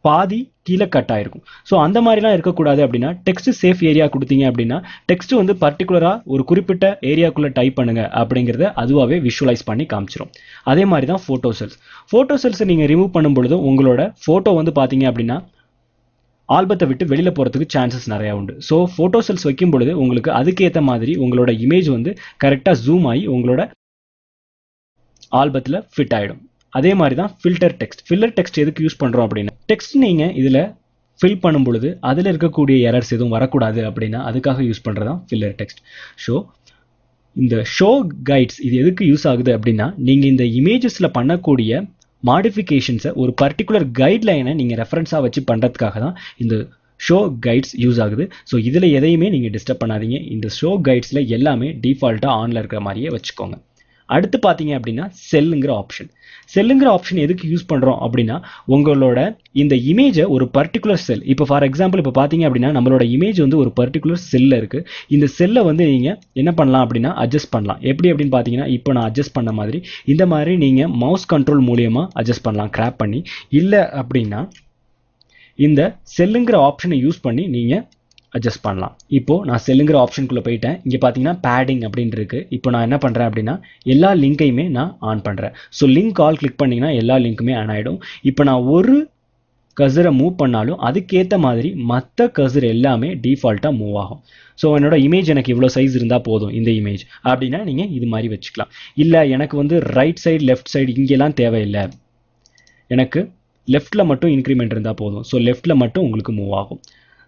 பாதி கீழே கட் ஆயிருக்கும். ஸோ அந்த மாதிரிலாம் இருக்கக்கூடாது அப்படின்னா டெக்ஸ்ட் சேஃப் ஏரியா கொடுத்தீங்க அப்படின்னா டெக்ஸ்ட் வந்து பர்டிகுலராக ஒரு குறிப்பிட்ட ஏரியாக்குள்ளே டைப் பண்ணுங்க அப்படிங்கிறத அதுவாகவே விஷுவலைஸ் பண்ணி காமிச்சிடும். அதே மாதிரி தான் ஃபோட்டோ செல்ஸை நீங்கள் ரிமூவ் பண்ணும் பொழுது உங்களோட ஃபோட்டோ வந்து பார்த்தீங்க அப்படின்னா ஆல்பத்தை விட்டு வெளியில் போகிறதுக்கு சான்சஸ் நிறையா உண்டு. ஸோ ஃபோட்டோ செல்ஸ் வைக்கும் பொழுது உங்களுக்கு அதுக்கேற்ற மாதிரி உங்களோட இமேஜ் வந்து கரெக்டாக ஜூம் ஆகி உங்களோட ஆல்பத்தில் ஃபிட் ஆகிடும். அதே மாதிரி தான் ஃபில்டர் டெக்ஸ்ட் எதுக்கு யூஸ் பண்ணுறோம் அப்படின்னா டெக்ஸ்ட் நீங்கள் இதில் ஃபில் பண்ணும் பொழுது அதில் இருக்கக்கூடிய எரர்ஸ் எதுவும் வரக்கூடாது அப்படின்னா அதுக்காக யூஸ் பண்ணுறது தான் ஃபில்லர் டெக்ஸ்ட். இந்த ஷோ கைட்ஸ் இது எதுக்கு யூஸ் ஆகுது அப்படின்னா நீங்கள் இந்த இமேஜஸில் பண்ணக்கூடிய மாடிஃபிகேஷன்ஸை ஒரு பர்டிகுலர் கைட்லைனை நீங்கள் ரெஃபரன்ஸாக வச்சு பண்ணுறதுக்காக தான் இந்த ஷோ கைட்ஸ் யூஸ் ஆகுது. ஸோ இதில் எதையுமே நீங்கள் டிஸ்டர்ப் பண்ணாதீங்க. இந்த ஷோ கைட்ஸில் எல்லாமே டிஃபால்ட்டாக ஆனில் இருக்கிற மாதிரியே வச்சுக்கோங்க. அடுத்து பார்த்தீங்க அப்படின்னா செல்லுங்கிற ஆப்ஷன் எதுக்கு யூஸ் பண்ணுறோம் அப்படின்னா உங்களோட இந்த இமேஜை ஒரு பர்டிகுலர் செல், இப்போ ஃபார் எக்ஸாம்பிள் இப்போ பார்த்தீங்க அப்படின்னா நம்மளோட இமேஜ் வந்து ஒரு பர்டிகுலர் செல்லில் இருக்குது. இந்த செல்லை வந்து நீங்கள் என்ன பண்ணலாம் அப்படின்னா அட்ஜஸ்ட் பண்ணலாம். எப்படி அப்படின்னு பார்த்தீங்கன்னா இப்போ நான் அட்ஜஸ்ட் பண்ண மாதிரி இந்த மாதிரி நீங்கள் மவுஸ் கண்ட்ரோல் மூலியமாக அட்ஜஸ்ட் பண்ணலாம் கிராப் பண்ணி. இல்லை அப்படின்னா இந்த செல்லுங்கிற ஆப்ஷனை யூஸ் பண்ணி நீங்கள் அட்ஜஸ்ட் பண்ணலாம். இப்போது நான் செல்லுங்கிற ஆப்ஷனுக்குள்ளே போயிட்டேன். இங்கே பார்த்தீங்கன்னா பேடிங் அப்படின்னு இருக்குது. இப்போ நான் என்ன பண்ணுறேன் அப்படின்னா எல்லா லிங்கையுமே நான் ஆன் பண்ணுறேன். ஸோ லிங்க் ஆல் கிளிக் பண்ணிங்கன்னா எல்லா லிங்க்குமே ஆன் ஆகிடும். இப்போ நான் ஒரு கர்சரை மூவ் பண்ணாலும் அதுக்கேற்ற மாதிரி மற்ற கர்சர் எல்லாமே டிஃபால்ட்டாக மூவ் ஆகும். ஸோ என்னோட இமேஜ் எனக்கு இவ்வளோ சைஸ் இருந்தால் போதும் இந்த இமேஜ் அப்படின்னா நீங்கள் இது மாதிரி வச்சுக்கலாம். இல்லை எனக்கு வந்து ரைட் சைடு லெஃப்ட் சைடு இங்கெல்லாம் தேவையில்லை, எனக்கு லெஃப்ட்டில் மட்டும் இன்க்ரிமெண்ட் இருந்தால் போதும். ஸோ லெஃப்ட்டில் மட்டும் உங்களுக்கு மூவ் ஆகும்.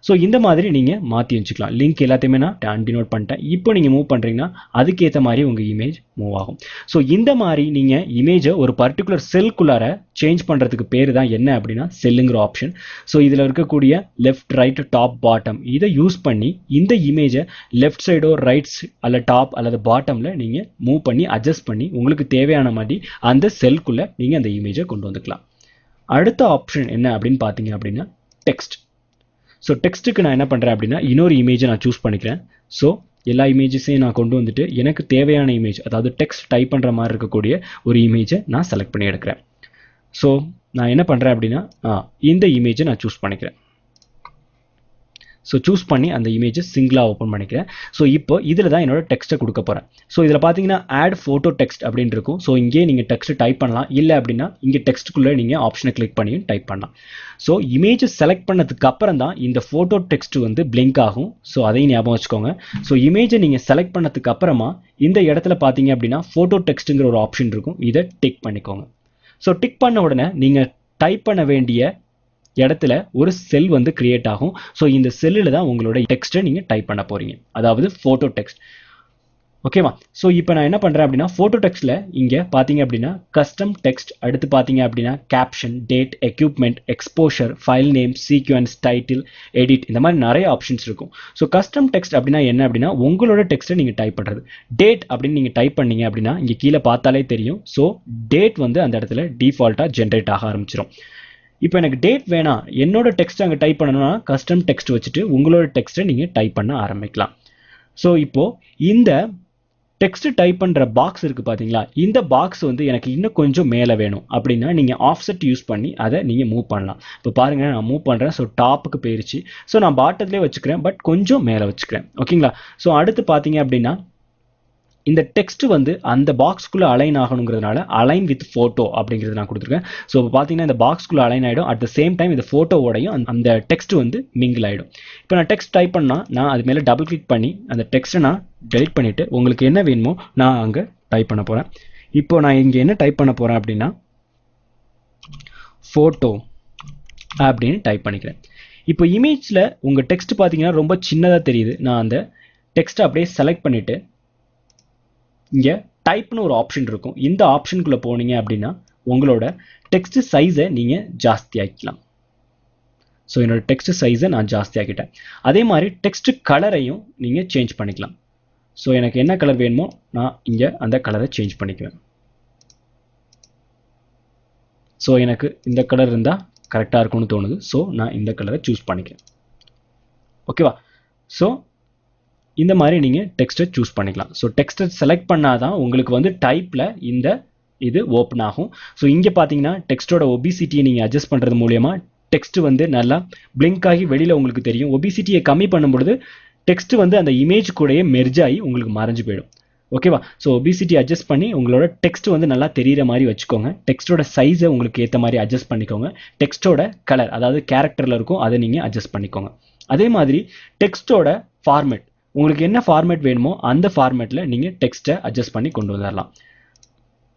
ஸோ இந்த மாதிரி நீங்கள் மாற்றி வச்சுக்கலாம். லிங்க் எல்லாத்தையுமே நான் அன்டினோட் பண்ணிட்டேன். இப்போ நீங்கள் மூவ் பண்ணுறீங்கன்னா அதுக்கேற்ற மாதிரி உங்கள் இமேஜ் மூவ் ஆகும். ஸோ இந்த மாதிரி நீங்கள் இமேஜை ஒரு பர்டிகுலர் செல்குள்ளார சேஞ்ச் பண்ணுறதுக்கு பேர் தான் என்ன அப்படின்னா செல்லுங்கிற ஆப்ஷன். ஸோ இதில் இருக்கக்கூடிய லெஃப்ட் ரைட் டாப் பாட்டம் இதை யூஸ் பண்ணி இந்த இமேஜை லெஃப்ட் சைடோ ரைட்ஸ் அல்ல டாப் அல்லது பாட்டமில் நீங்கள் மூவ் பண்ணி அட்ஜஸ்ட் பண்ணி உங்களுக்கு தேவையான மாதிரி அந்த செல்குள்ளே நீங்கள் அந்த இமேஜை கொண்டு வந்துக்கலாம். அடுத்த ஆப்ஷன் என்ன அப்படின்னு பார்த்தீங்க அப்படின்னா டெக்ஸ்ட். ஸோ டெக்ஸ்ட்டுக்கு நான் என்ன பண்ணுறேன் அப்படின்னா இன்னொரு இமேஜை நான் சூஸ் பண்ணிக்கிறேன். ஸோ எல்லா இமேஜஸையும் நான் கொண்டு வந்துட்டு எனக்கு தேவையான இமேஜ், அதாவது டெக்ஸ்ட் டைப் பண்ணுற மாதிரி இருக்கக்கூடிய ஒரு இமேஜை நான் செலக்ட் பண்ணி எடுக்கிறேன். ஸோ நான் என்ன பண்ணுறேன் அப்படின்னா இந்த இமேஜை நான் சூஸ் பண்ணிக்கிறேன். ஸோ சூஸ் பண்ணி அந்த இமேஜை சிங்கிளாக ஓப்பன் பண்ணிக்கிறேன். ஸோ இப்போ இதில் தான் என்னோட டெக்ஸ்ட்டை கொடுக்க போகிறேன். ஸோ இதில் பார்த்தீங்கன்னா ஆட் ஃபோட்டோ டெக்ஸ்ட் அப்படின்னு இருக்கும். ஸோ இங்கே நீங்கள் டெக்ஸ்ட் டைப் பண்ணலாம். இல்லை அப்படின்னா இங்கே டெக்ஸ்ட்டுக்குள்ளே நீங்கள் ஆப்ஷனை கிளிக் பண்ணியும் டைப் பண்ணலாம். ஸோ இமேஜை செலக்ட் பண்ணதுக்கு அப்புறம் தான் இந்த ஃபோட்டோ டெக்ஸ்ட் வந்து பிளிங்க் ஆகும். ஸோ அதையும் ஞாபகம் வச்சுக்கோங்க. ஸோ இமேஜை நீங்கள் செலக்ட் பண்ணதுக்கு அப்புறமா இந்த இடத்துல பார்த்தீங்க அப்படின்னா ஃபோட்டோ டெக்ஸ்ட்டுங்கிற ஒரு ஆப்ஷன் இருக்கும். இதை டிக் பண்ணிக்கோங்க. ஸோ டிக் பண்ண உடனே நீங்கள் டைப் பண்ண வேண்டிய இடத்துல ஒரு செல் வந்து கிரியேட் ஆகும். ஸோ இந்த செல்லில் தான் உங்களோட டெக்ஸ்ட்டை நீங்கள் டைப் பண்ண போகிறீங்க, அதாவது ஃபோட்டோ டெக்ஸ்ட். ஓகேவா? ஸோ இப்போ நான் என்ன பண்ணுறேன் அப்படின்னா ஃபோட்டோ டெக்ஸ்ட்டில் இங்கே பார்த்தீங்க அப்படின்னா கஸ்டம் டெக்ஸ்ட், அடுத்து பார்த்தீங்க அப்படின்னா caption, date, equipment, exposure, file name, sequence, title, edit, இந்த மாதிரி நிறைய ஆப்ஷன்ஸ் இருக்கும். ஸோ கஸ்டம் டெக்ஸ்ட் அப்படின்னா என்ன அப்படின்னா உங்களோட டெக்ஸ்ட்டை நீங்கள் டைப் பண்ணுறது. டேட் அப்படின்னு நீங்கள் டைப் பண்ணீங்க அப்படின்னா இங்கே கீழே பார்த்தாலே தெரியும். ஸோ டேட் வந்து அந்த இடத்துல டிஃபால்ட்டாக ஜென்ரேட் ஆக ஆரம்பிச்சிடும். இப்போ எனக்கு டேட் வேணாம், என்னோட டெக்ஸ்ட் அங்கே டைப் பண்ணணும்னா கஸ்டம் டெக்ஸ்ட் வச்சுட்டு உங்களோட டெக்ஸ்ட்டை நீங்கள் டைப் பண்ண ஆரம்பிக்கலாம். ஸோ இப்போது இந்த டெக்ஸ்ட் டைப் பண்ணுற பாக்ஸ் இருக்குது பார்த்தீங்களா, இந்த பாக்ஸ் வந்து எனக்கு இன்னும் கொஞ்சம் மேலே வேணும் அப்படின்னா நீங்கள் ஆஃப்செட் யூஸ் பண்ணி அதை நீங்கள் மூவ் பண்ணலாம். இப்போ பாருங்கள் நான் மூவ் பண்ணுறேன். ஸோ டாப்புக்கு போயிருச்சு. ஸோ நான் பாட்டத்துலேயே வச்சுக்கிறேன், பட் கொஞ்சம் மேலே வச்சுக்கிறேன். ஓகேங்களா? ஸோ அடுத்து பார்த்தீங்க அப்படின்னா இந்த டெக்ஸ்ட் வந்து அந்த பாக்ஸ்க்குள்ளே அலைன் ஆகணுங்கிறதுனால அலைன் வித் ஃபோட்டோ அப்படிங்கிறது நான் கொடுத்துருக்கேன். ஸோ இப்போ பார்த்தீங்கன்னா இந்த பாக்ஸ்க்குள்ளே அலைன் ஆகிடும். அட் த சேம் டைம் இந்த ஃபோட்டோவோடையும் அந்த டெக்ஸ்ட் வந்து மிங்கிள் ஆகிடும். இப்போ நான் டெக்ஸ்ட் டைப் பண்ணால் நான் அது மேலே டபுள் கிளிக் பண்ணி அந்த டெக்ஸ்ட்டை நான் டெலிட் பண்ணிவிட்டு உங்களுக்கு என்ன வேணுமோ நான் அங்கே டைப் பண்ண போகிறேன். இப்போ நான் இங்கே என்ன டைப் பண்ண போகிறேன் அப்படின்னா ஃபோட்டோ அப்படின்னு டைப் பண்ணிக்கிறேன். இப்போ இமேஜில் உங்கள் டெக்ஸ்ட் பார்த்தீங்கன்னா ரொம்ப சின்னதாக தெரியுது. நான் அந்த டெக்ஸ்ட்டை அப்படியே செலக்ட் பண்ணிவிட்டு இங்கே டைப்னு ஒரு ஆப்ஷன் இருக்கும். இந்த ஆப்ஷனுக்குள்ளே போனீங்க அப்படின்னா உங்களோட டெக்ஸ்ட் சைஸை நீங்கள் ஜாஸ்தி ஆக்கிக்கலாம். ஸோ என்னோட டெக்ஸ்ட் சைஸை நான் ஜாஸ்தி ஆக்கிட்டேன். அதே மாதிரி டெக்ஸ்ட் கலரையும் நீங்கள் சேஞ்ச் பண்ணிக்கலாம். ஸோ எனக்கு என்ன கலர் வேணுமோ நான் இங்கே அந்த கலரை சேஞ்ச் பண்ணிக்குவேன். ஸோ எனக்கு இந்த கலர் இருந்தால் கரெக்டாக இருக்கும்னு தோணுது. ஸோ நான் இந்த கலரை சூஸ் பண்ணிக்கிறேன். ஓகேவா? ஸோ இந்த மாதிரி நீங்கள் டெக்ஸ்ட்டை சூஸ் பண்ணிக்கலாம். ஸோ டெக்ஸ்ட்டை செலக்ட் பண்ணாதான் உங்களுக்கு வந்து டைப்பில் இந்த இது ஓப்பன் ஆகும். ஸோ இங்கே பார்த்தீங்கன்னா டெக்ஸ்ட்டோட ஒபிசிட்டியை நீங்கள் அட்ஜஸ்ட் பண்ணுறது மூலயமா டெக்ஸ்ட் வந்து நல்லா பிளிங்க் ஆகி வெளியில் உங்களுக்கு தெரியும். ஒபிசிட்டியை கம்மி பண்ணும்பொழுது டெக்ஸ்ட் வந்து அந்த இமேஜ் கூடயே மெர்ஜ் ஆகி உங்களுக்கு மறைஞ்சு போயிடும். ஓகேவா? ஸோ ஒபிசிட்டி அட்ஜஸ்ட் பண்ணி உங்களோட டெக்ஸ்ட் வந்து நல்லா தெரிகிற மாதிரி வச்சுக்கோங்க. டெக்ஸ்ட்டோட சைஸை உங்களுக்கு ஏற்ற மாதிரி அட்ஜஸ்ட் பண்ணிக்கோங்க. டெக்ஸ்ட்டோட கலர் அதாவது கேரக்டரில் இருக்கும் அதை நீங்கள் அட்ஜஸ்ட் பண்ணிக்கோங்க. அதே மாதிரி டெக்ஸ்ட்டோட ஃபார்மேட் உங்களுக்கு என்ன ஃபார்மேட் வேணுமோ அந்த ஃபார்மேட்டில் நீங்கள் டெக்ஸ்ட்டை அட்ஜஸ்ட் பண்ணி கொண்டு வந்துடலாம்.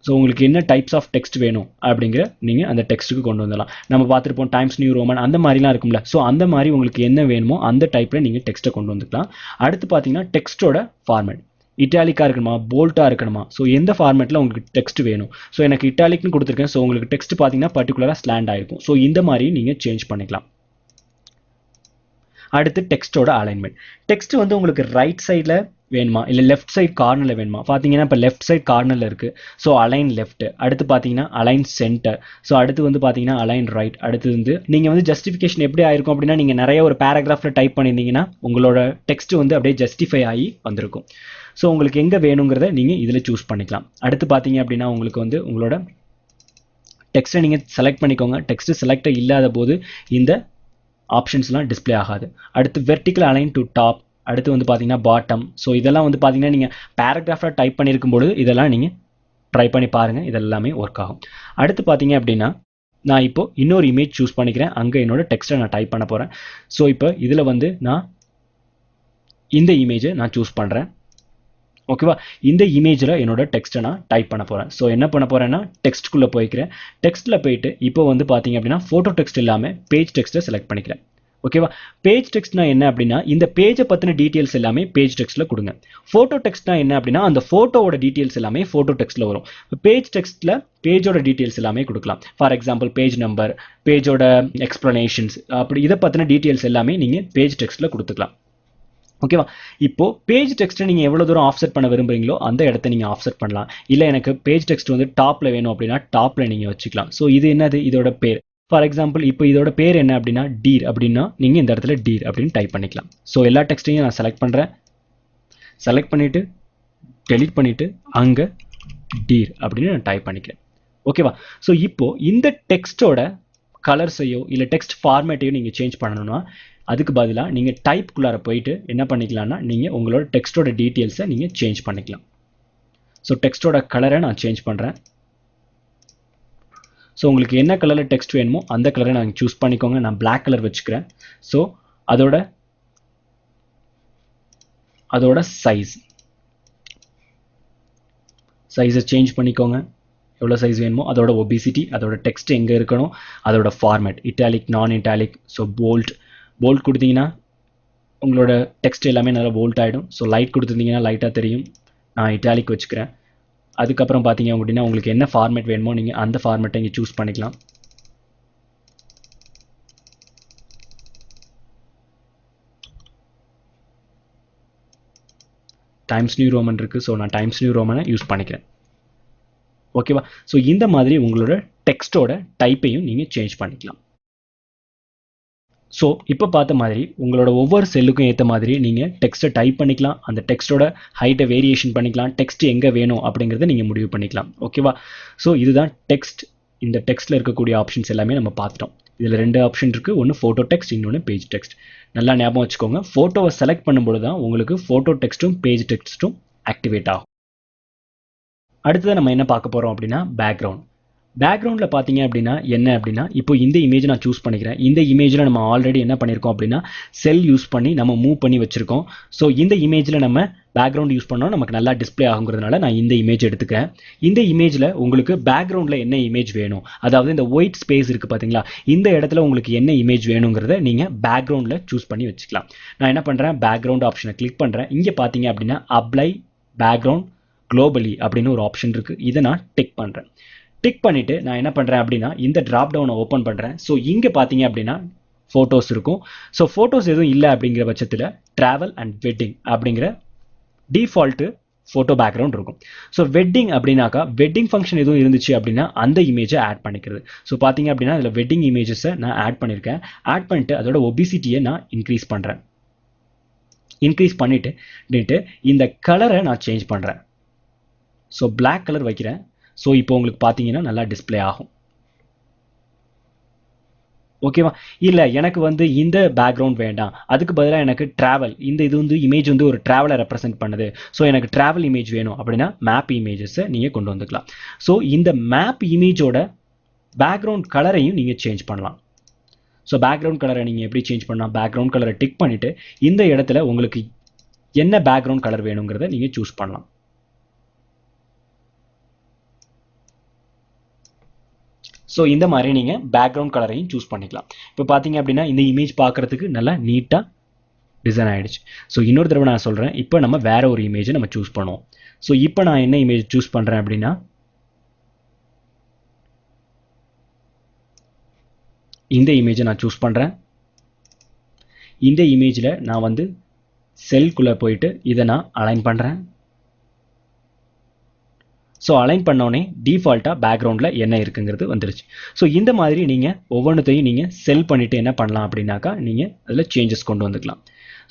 ஸோ உங்களுக்கு என்ன டைப்ஸ் ஆஃப் டெக்ஸ்ட் வேணும் அப்படிங்கிற நீங்கள் அந்த டெக்ஸ்ட்டுக்கு கொண்டு வந்துடலாம். நம்ம பார்த்துருப்போம் டைம்ஸ் நியூ ரோமன் அந்த மாதிரிலாம் இருக்கும்ல. ஸோ அந்த மாதிரி உங்களுக்கு என்ன வேணுமோ அந்த டைப்பில் நீங்கள் டெக்ஸ்ட்டை கொண்டு வந்துக்கலாம். அடுத்து பார்த்தீங்கன்னா டெக்ஸ்ட்டோட ஃபார்மேட் இட்டாலிக்காக இருக்கணுமா போல்ட்டாக இருக்கணுமா, ஸோ எந்த ஃபார்மேட்டில் உங்களுக்கு டெக்ஸ்ட் வேணும். ஸோ எனக்கு இட்டாலிக்னு கொடுத்துருக்கேன். ஸோ உங்களுக்கு டெக்ஸ்ட் பார்த்தீங்கன்னா பர்டிகுலராக ஸ்லாண்ட் ஆகிருக்கும். ஸோ இந்த மாதிரி நீங்கள் சேஞ்ச் பண்ணிக்கலாம். அடுத்து டெக்ஸ்ட்டோட அலைன்மெண்ட். டெக்ஸ்ட் வந்து உங்களுக்கு ரைட் சைடில் வேணுமா இல்லை லெஃப்ட் சைட் கார்னரில் வேணுமா? பார்த்தீங்கன்னா இப்போ லெஃப்ட் சைட் கார்னரில் இருக்குது. So align left. அடுத்து பார்த்தீங்கன்னா அலைன் சென்டர். ஸோ அடுத்து வந்து பார்த்தீங்கன்னா அலைன் ரைட். அடுத்து வந்து நீங்கள் வந்து ஜஸ்டிஃபிகேஷன் எப்படி ஆயிருக்கும் அப்படின்னா நீங்கள் நிறைய ஒரு பேராகிராஃபில் டைப் பண்ணியிருந்தீங்கன்னா உங்களோட டெக்ஸ்ட் வந்து அப்படியே ஜஸ்டிஃபை ஆகி வந்திருக்கும். ஸோ உங்களுக்கு எங்கே வேணுங்கிறத நீங்கள் இதில் சூஸ் பண்ணிக்கலாம். அடுத்து பார்த்தீங்க அப்படின்னா உங்களுக்கு வந்து உங்களோட டெக்ஸ்ட்டை நீங்கள் செலக்ட் பண்ணிக்கோங்க. டெக்ஸ்ட் செலக்ட் இல்லாத போது இந்த ஆப்ஷன்ஸ்லாம் டிஸ்பிளே ஆகாது. அடுத்து வெர்டிக்கல் அலைன் டு டாப். அடுத்து வந்து பார்த்தீங்கன்னா பாட்டம். ஸோ இதெல்லாம் வந்து பார்த்தீங்கன்னா நீங்கள் பேராகிராஃபில் டைப் பண்ணியிருக்கும்போது இதெல்லாம் நீங்கள் ட்ரை பண்ணி பாருங்கள். இதெல்லாமே ஒர்க் ஆகும். அடுத்து பார்த்தீங்க அப்படின்னா நான் இப்போ இன்னொரு இமேஜ் சூஸ் பண்ணிக்கிறேன். அங்கே என்னோட டெக்ஸ்ட்டை நான் டைப் பண்ண போகிறேன். ஸோ இப்போ இதில் வந்து நான் இந்த இமேஜை நான் சூஸ் பண்ணுறேன். ஓகேவா? இந்த இமேஜில் என்னோட டெக்ஸ்ட்டை நான் டைப் பண்ண போகிறேன். ஸோ என்ன பண்ண போகிறேன்னா டெக்ஸ்ட்டுக்குள்ளே போய்க்கிறேன். டெக்ஸ்ட்டில் போயிட்டு இப்போ வந்து பார்த்தீங்க அப்படின்னா ஃபோட்டோ டெக்ஸ்ட் இல்லாமல் பேஜ் டெக்ஸ்ட்டை செலக்ட் பண்ணிக்கிறேன். ஓகேவா? பேஜ் டெக்ஸ்ட்னா என்ன அப்படின்னா இந்த பேஜை பற்றின டீட்டெயில்ஸ் எல்லாமே பேஜ் டெக்ஸ்ட்டில் கொடுங்க. ஃபோட்டோ டெக்ஸ்ட்னா என்ன அப்படின்னா அந்த ஃபோட்டோவோட டீட்டெயில்ஸ் எல்லாமே ஃபோட்டோ டெக்ஸ்ட்டில் வரும். பேஜ் டெக்ஸ்ட்டில் பேஜோட டீட்டெயில்ஸ் எல்லாமே கொடுக்கலாம். ஃபார் எக்ஸாம்பிள் பேஜ் நம்பர், பேஜோட எக்ஸ்ப்ளனேஷன்ஸ், அப்படி இதை பற்றின டீட்டெயில்ஸ் எல்லாமே நீங்கள் பேஜ் டெக்ஸ்ட்டில் கொடுத்துக்கலாம். ஓகேவா? இப்போ பேஜ் டெக்ஸ்ட்டை நீங்கள் எவ்வளோ தூரம் ஆஃப்செட் பண்ண விரும்புறீங்களோ அந்த இடத்த நீங்கள் ஆஃப்செட் பண்ணலாம். இல்லை எனக்கு பேஜ் டெக்ஸ்ட் வந்து டாப்பில் வேணும் அப்படின்னா டாப்பில் நீங்கள் வச்சுக்கலாம். ஸோ இது என்னது? இதோட பேர். ஃபார் எக்ஸாம்பிள் இப்போ இதோட பேர் என்ன அப்படின்னா டீர் அப்படின்னா நீங்கள் இந்த இடத்துல டீர் அப்படின்னு டைப் பண்ணிக்கலாம். ஸோ எல்லா டெக்ஸ்ட்டையும் நான் செலக்ட் பண்ணுறேன். செலக்ட் பண்ணிவிட்டு டெலிட் பண்ணிவிட்டு அங்கே டீர் அப்படின்னு நான் டைப் பண்ணிக்கிறேன். ஓகேவா? ஸோ இப்போது இந்த டெக்ஸ்ட்டோட கலர்ஸையோ இல்லை டெக்ஸ்ட் ஃபார்மேட்டையோ நீங்கள் சேஞ்ச் பண்ணணும்னா அதுக்கு பதிலாக நீங்கள் டைப்புக்குள்ளார போயிட்டு என்ன பண்ணிக்கலாம்னா நீங்கள் உங்களோட டெக்ஸ்ட்டோட டீட்டெயில்ஸை நீங்கள் சேஞ்ச் பண்ணிக்கலாம். ஸோ டெக்ஸ்ட்டோட கலரை நான் சேஞ்ச் பண்ணுறேன். ஸோ உங்களுக்கு என்ன கலரில் டெக்ஸ்ட் வேணுமோ அந்த கலரை நான் சூஸ் பண்ணிக்கோங்க. நான் பிளாக் கலர் வச்சுக்கிறேன். ஸோ அதோட சைஸை சேஞ்ச் பண்ணிக்கோங்க. எவ்வளோ சைஸ் வேணுமோ அதோட ஒபிசிட்டி, அதோட டெக்ஸ்ட் எங்கே இருக்கணும், அதோட ஃபார்மேட் இட்டாலிக், நான் இட்டாலிக். ஸோ போல்ட் கொடுத்தீங்கன்னா உங்களோட டெக்ஸ்ட் எல்லாமே நல்லா போல்ட் ஆகிடும். ஸோ லைட் கொடுத்துருந்தீங்கன்னா லைட்டாக தெரியும். நான் இட்டாலிக் வச்சுக்கிறேன். அதுக்கப்புறம் பார்த்தீங்க அப்படின்னா உங்களுக்கு என்ன ஃபார்மேட் வேணுமோ நீங்கள் அந்த ஃபார்மேட்டை இங்கே சூஸ் பண்ணிக்கலாம். டைம்ஸ் நியூ ரோமன் இருக்குது. ஸோ நான் டைம்ஸ் நியூ ரோமனை யூஸ் பண்ணிக்கிறேன். ஓகேவா? ஸோ இந்த மாதிரி உங்களோட டெக்ஸ்ட்டோட டைப்பையும் நீங்கள் சேஞ்ச் பண்ணிக்கலாம். ஸோ இப்போ பார்த்த மாதிரி உங்களோட ஒவ்வொரு செல்லுக்கும் ஏற்ற மாதிரி நீங்கள் டெக்ஸ்ட்டை டைப் பண்ணிக்கலாம். அந்த டெக்ஸ்ட்டோட ஹைட்டை வேரியேஷன் பண்ணிக்கலாம். டெக்ஸ்ட் எங்கே வேணும் அப்படிங்கிறத நீங்கள் முடிவு பண்ணிக்கலாம். ஓகேவா? ஸோ இதுதான் டெக்ஸ்ட். இந்த டெக்ஸ்ட்டில் இருக்கக்கூடிய ஆப்ஷன்ஸ் எல்லாமே நம்ம பார்த்துட்டோம். இதில் 2 ஆப்ஷன் இருக்குது. ஒன்று ஃபோட்டோ டெக்ஸ்ட், இன்னொன்று பேஜ் டெக்ஸ்ட். நல்லா ஞாபகம் வச்சுக்கோங்க. ஃபோட்டோவை செலக்ட் பண்ணும்போது தான் உங்களுக்கு ஃபோட்டோ டெக்ஸ்ட்டும் பேஜ் டெக்ஸ்ட்டும் ஆக்டிவேட் ஆகும். அடுத்தது நம்ம என்ன பார்க்க போகிறோம் அப்படின்னா பேக்ரவுண்டில் பார்த்தீங்க அப்படின்னா என்ன அப்படின்னா இப்போ இந்த இமேஜ் நான் சூஸ் பண்ணிக்கிறேன். இந்த இமேஜில் நம்ம ஆல்ரெடி என்ன பண்ணியிருக்கோம் அப்படின்னா செல் யூஸ் பண்ணி நம்ம மூவ் பண்ணி வச்சுருக்கோம். ஸோ இந்த இமேஜில் நம்ம பேக்ரவுண்ட் யூஸ் பண்ணோம் நமக்கு நல்லா டிஸ்ப்ளே ஆகுங்கிறதுனால நான் இந்த இமேஜ் எடுத்துக்கிறேன். இந்த இமேஜில் உங்களுக்கு பேக்ரவுண்டில் என்ன இமேஜ் வேணும், அதாவது இந்த ஒயிட் ஸ்பேஸ் இருக்குது பார்த்தீங்களா, இந்த இடத்துல உங்களுக்கு என்ன இமேஜ் வேணுங்கிறத நீங்கள் பேக்ரவுண்டில் சூஸ் பண்ணி வச்சுக்கலாம். நான் என்ன பண்ணுறேன், பேக்ரவுண்ட் ஆப்ஷனை கிளிக் பண்ணுறேன். இங்கே பார்த்தீங்க அப்படின்னா அப்ளை பேக்ரவுண்ட் குளோபலி அப்படின்னு ஒரு ஆப்ஷன் இருக்குது. இதை நான் டிக் பண்ணுறேன். டிக் பண்ணிவிட்டு நான் என்ன பண்ணுறேன் அப்படின்னா இந்த ட்ராப் டவுனை ஓப்பன் பண்ணுறேன். ஸோ இங்கே பார்த்தீங்க அப்படின்னா ஃபோட்டோஸ் இருக்கும். ஸோ ஃபோட்டோஸ் எதுவும் இல்லை அப்படிங்கிற பட்சத்தில் ட்ராவல் அண்ட் வெட்டிங் அப்படிங்கிற டிஃபால்ட்டு ஃபோட்டோ பேக்ரவுண்ட் இருக்கும். ஸோ வெட்டிங் அப்படின்னாக்கா வெட்டிங் ஃபங்க்ஷன் எதுவும் இருந்துச்சு அப்படின்னா அந்த இமேஜை ஆட் பண்ணிக்கிறது. ஸோ பார்த்தீங்க அப்படின்னா அதில் வெட்டிங் இமேஜஸை நான் ஆட் பண்ணியிருக்கேன். ஆட் பண்ணிட்டு அதோட ஒபிசிட்டியை நான் இன்க்ரீஸ் பண்ணுறேன். இன்க்ரீஸ் பண்ணிட்டு இந்த கலரை நான் சேஞ்ச் பண்ணுறேன். ஸோ பிளாக் கலர் வைக்கிறேன். ஸோ இப்போ உங்களுக்கு பார்த்தீங்கன்னா நல்லா டிஸ்ப்ளே ஆகும். ஓகேவா? இல்லை எனக்கு வந்து இந்த பேக்ரவுண்ட் வேண்டாம், அதுக்கு பதிலாக எனக்கு ட்ராவல், இந்த இது வந்து இமேஜ் வந்து ஒரு ட்ராவலை ரெப்ரசென்ட் பண்ணுது, ஸோ எனக்கு ட்ராவல் இமேஜ் வேணும் அப்படின்னா மேப் இமேஜஸை நீங்கள் கொண்டு வந்துக்கலாம். ஸோ இந்த மேப் இமேஜோட பேக்ரவுண்ட் கலரையும் நீங்கள் சேஞ்ச் பண்ணலாம். ஸோ பேக்ரவுண்ட் கலரை நீங்கள் எப்படி சேஞ்ச் பண்ணலாம், பேக்ரவுண்ட் கலரை டிக் பண்ணிவிட்டு இந்த இடத்துல உங்களுக்கு என்ன பேக்ரவுண்ட் கலர் வேணுங்கிறத நீங்கள் சூஸ் பண்ணலாம். ஸோ இந்த மாதிரி நீங்கள் பேக்ரவுண்ட் கலரையும் சூஸ் பண்ணிக்கலாம். இப்போ பார்த்தீங்க அப்படின்னா இந்த இமேஜ் பார்க்குறதுக்கு நல்லா நீட்டாக டிசைன் ஆகிடுச்சு. ஸோ இன்னொரு தடவை நான் சொல்கிறேன், இப்போ நம்ம வேற ஒரு இமேஜை நம்ம சூஸ் பண்ணுவோம். ஸோ இப்போ நான் என்ன இமேஜ் சூஸ் பண்ணுறேன் அப்படின்னா இந்த இமேஜை நான் சூஸ் பண்ணுறேன். இந்த இமேஜில் நான் வந்து செல்குள்ளே போயிட்டு இதை நான் அலைன் பண்ணுறேன். ஸோ அலைன் பண்ணோடனே டிஃபால்ட்டாக பேக்ரவுண்டில் என்ன இருக்குங்கிறது வந்துருச்சு. ஸோ இந்த மாதிரி நீங்கள் ஒவ்வொன்றத்தையும் நீங்கள் செல் பண்ணிவிட்டு என்ன பண்ணலாம் அப்படின்னாக்கா நீங்கள் அதில் சேஞ்சஸ் கொண்டு வந்துக்கலாம்.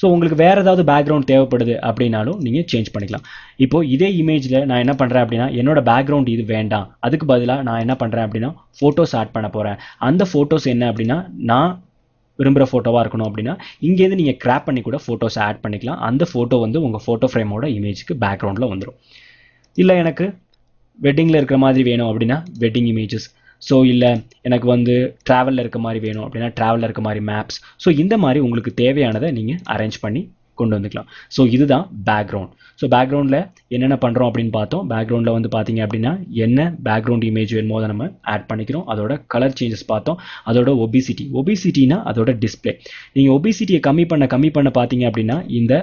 ஸோ உங்களுக்கு வேறு ஏதாவது பேக்ரவுண்ட் தேவைப்படுது அப்படின்னாலும் நீங்கள் சேஞ்ச் பண்ணிக்கலாம். இப்போது இதே இமேஜில் நான் என்ன பண்ணுறேன் அப்படின்னா என்னோட பேக்ரவுண்ட் இது வேண்டாம், அதுக்கு பதிலாக நான் என்ன பண்ணுறேன் அப்படின்னா ஃபோட்டோஸ் ஆட் பண்ண போகிறேன். அந்த ஃபோட்டோஸ் என்ன அப்படின்னா நான் விரும்புகிற ஃபோட்டோவாக இருக்கணும் அப்படின்னா இங்கேருந்து நீங்கள் கிராப் பண்ணி கூட ஃபோட்டோஸ் ஆட் பண்ணிக்கலாம். அந்த ஃபோட்டோ வந்து உங்கள் ஃபோட்டோ ஃப்ரேமோட இமேஜுக்கு பேக்ரவுண்டில் வந்துடும். இல்லை எனக்கு வெட்டிங்கில் இருக்கிற மாதிரி வேணும் அப்படின்னா வெட்டிங் இமேஜஸ். ஸோ இல்லை எனக்கு வந்து ட்ராவலில் இருக்க மாதிரி வேணும் அப்படின்னா ட்ராவலில் இருக்க மாதிரி மேப்ஸ். ஸோ இந்த மாதிரி உங்களுக்கு தேவையானதை நீங்கள் அரேஞ்ச் பண்ணி கொண்டு வந்துக்கலாம். ஸோ இதுதான் பேக்ரவுண்ட். ஸோ பேக்ரவுண்டில் என்னென்ன பண்ணுறோம் அப்படின்னு பார்த்தோம். பேக்ரவுண்டில் வந்து பார்த்தீங்க அப்படின்னா என்ன பேக்ரவுண்ட் இமேஜ் வேணுமோ அதை நம்ம ஆட் பண்ணிக்கிறோம். அதோட கலர் சேஞ்சஸ் பார்த்தோம். அதோட ஒபிசிட்டினா அதோட டிஸ்பிளே. நீங்கள் ஒபிசிட்டியை கம்மி பண்ண பார்த்தீங்க அப்படின்னா இந்த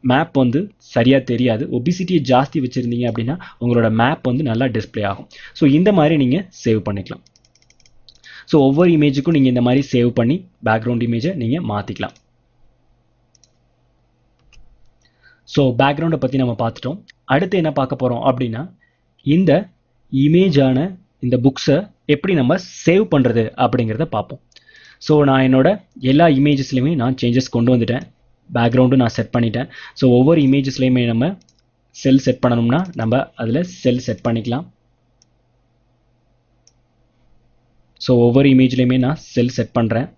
மேப் வந்து சரியாக தெரியாது. ஒபிசிட்டியை ஜாஸ்தி வச்சுருந்தீங்க அப்படின்னா உங்களோட மேப் வந்து நல்லா டிஸ்ப்ளே ஆகும். ஸோ இந்த மாதிரி நீங்கள் சேவ் பண்ணிக்கலாம். ஸோ ஒவ்வொரு இமேஜுக்கும் நீங்கள் இந்த மாதிரி சேவ் பண்ணி பேக்ரவுண்ட் இமேஜை நீங்கள் மாற்றிக்கலாம். ஸோ பேக்ரவுண்டை பற்றி நம்ம பார்த்துட்டோம். அடுத்து என்ன பார்க்க போகிறோம் அப்படின்னா இந்த இமேஜான இந்த புக்ஸை எப்படி நம்ம சேவ் பண்ணுறது அப்படிங்கிறத பார்ப்போம். ஸோ நான் என்னோட எல்லா இமேஜஸ்லையுமே நான் சேஞ்சஸ் கொண்டு வந்துட்டேன். பேக்ரவுண்டும் நான் செட் பண்ணிட்டேன். ஸோ ஒவ்வொரு இமேஜஸ்லையுமே நம்ம செல் செட் பண்ணணும்னா நம்ம அதில் செல் செட் பண்ணிக்கலாம். ஸோ ஒவ்வொரு இமேஜ்லையுமே நான் செல் செட் பண்ணுறேன்.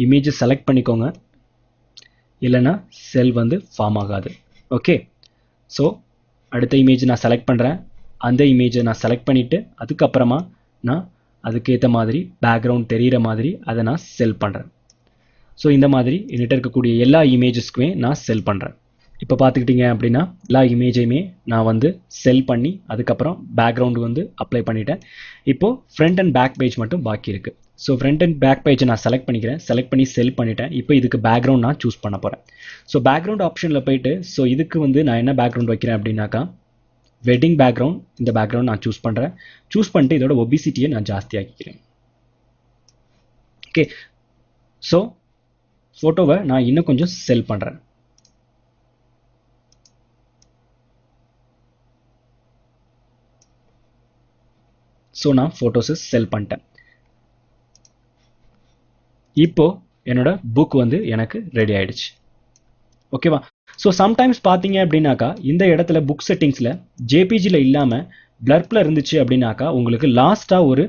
இமேஜை செலக்ட் பண்ணிக்கோங்க, இல்லைன்னா செல் வந்து ஃபார்ம் ஆகாது. ஓகே. ஸோ அடுத்த இமேஜ் நான் செலக்ட் பண்ணுறேன். அந்த இமேஜை நான் செலக்ட் பண்ணிவிட்டு அதுக்கப்புறமா நான் அதுக்கேற்ற மாதிரி பேக்ரவுண்ட் தெரிகிற மாதிரி அதை நான் செல் பண்ணுறேன். ஸோ இந்த மாதிரி என்கிட்ட இருக்கக்கூடிய எல்லா இமேஜஸ்க்குமே நான் செல் பண்ணுறேன். இப்போ பார்த்துக்கிட்டிங்க அப்படின்னா எல்லா இமேஜையுமே நான் வந்து செல் பண்ணி அதுக்கப்புறம் பேக்ரவுண்டு வந்து அப்ளை பண்ணிட்டேன். இப்போது ஃப்ரண்ட் அண்ட் பேக் பேஜ் மட்டும் பாக்கி இருக்குது. ஸோ ஃப்ரண்ட் அண்ட் பேக் பேஜை நான் செலக்ட் பண்ணிக்கிறேன். செலக்ட் பண்ணி செல் பண்ணிட்டேன். இப்போ இதுக்கு பேக்ரவுண்ட் நான் சூஸ் பண்ண போகிறேன். ஸோ பேக்ரவுண்ட் ஆப்ஷனில் போயிட்டு ஸோ இதுக்கு வந்து நான் என்ன பேக்ரவுண்ட் வைக்கிறேன் அப்படின்னாக்கா வெட்டிங் பேக்ரவுண்ட். இந்த பேக்ரவுண்ட் நான் சூஸ் பண்ணுறேன். சூஸ் பண்ணிட்டு இதோட ஒபிசிட்டியை நான் ஜாஸ்தி ஆக்கிக்கிறேன். ஓகே. ஸோ ஃபோட்டோவை நான் இன்னும் கொஞ்சம் செல் பண்ணுறேன். ஸோ நான் ஃபோட்டோஸை செல் பண்ணிட்டேன். இப்போ என்னோட புக் வந்து எனக்கு ரெடி ஆயிடுச்சு. ஓகேவா? ஸோ சம்டைம்ஸ் பார்த்தீங்க அப்படின்னாக்கா இந்த இடத்துல புக் செட்டிங்ஸில் ஜேபிஜியில் இல்லாமல் பிளர்ப்பில் இருந்துச்சு அப்படின்னாக்கா உங்களுக்கு லாஸ்ட்டாக ஒரு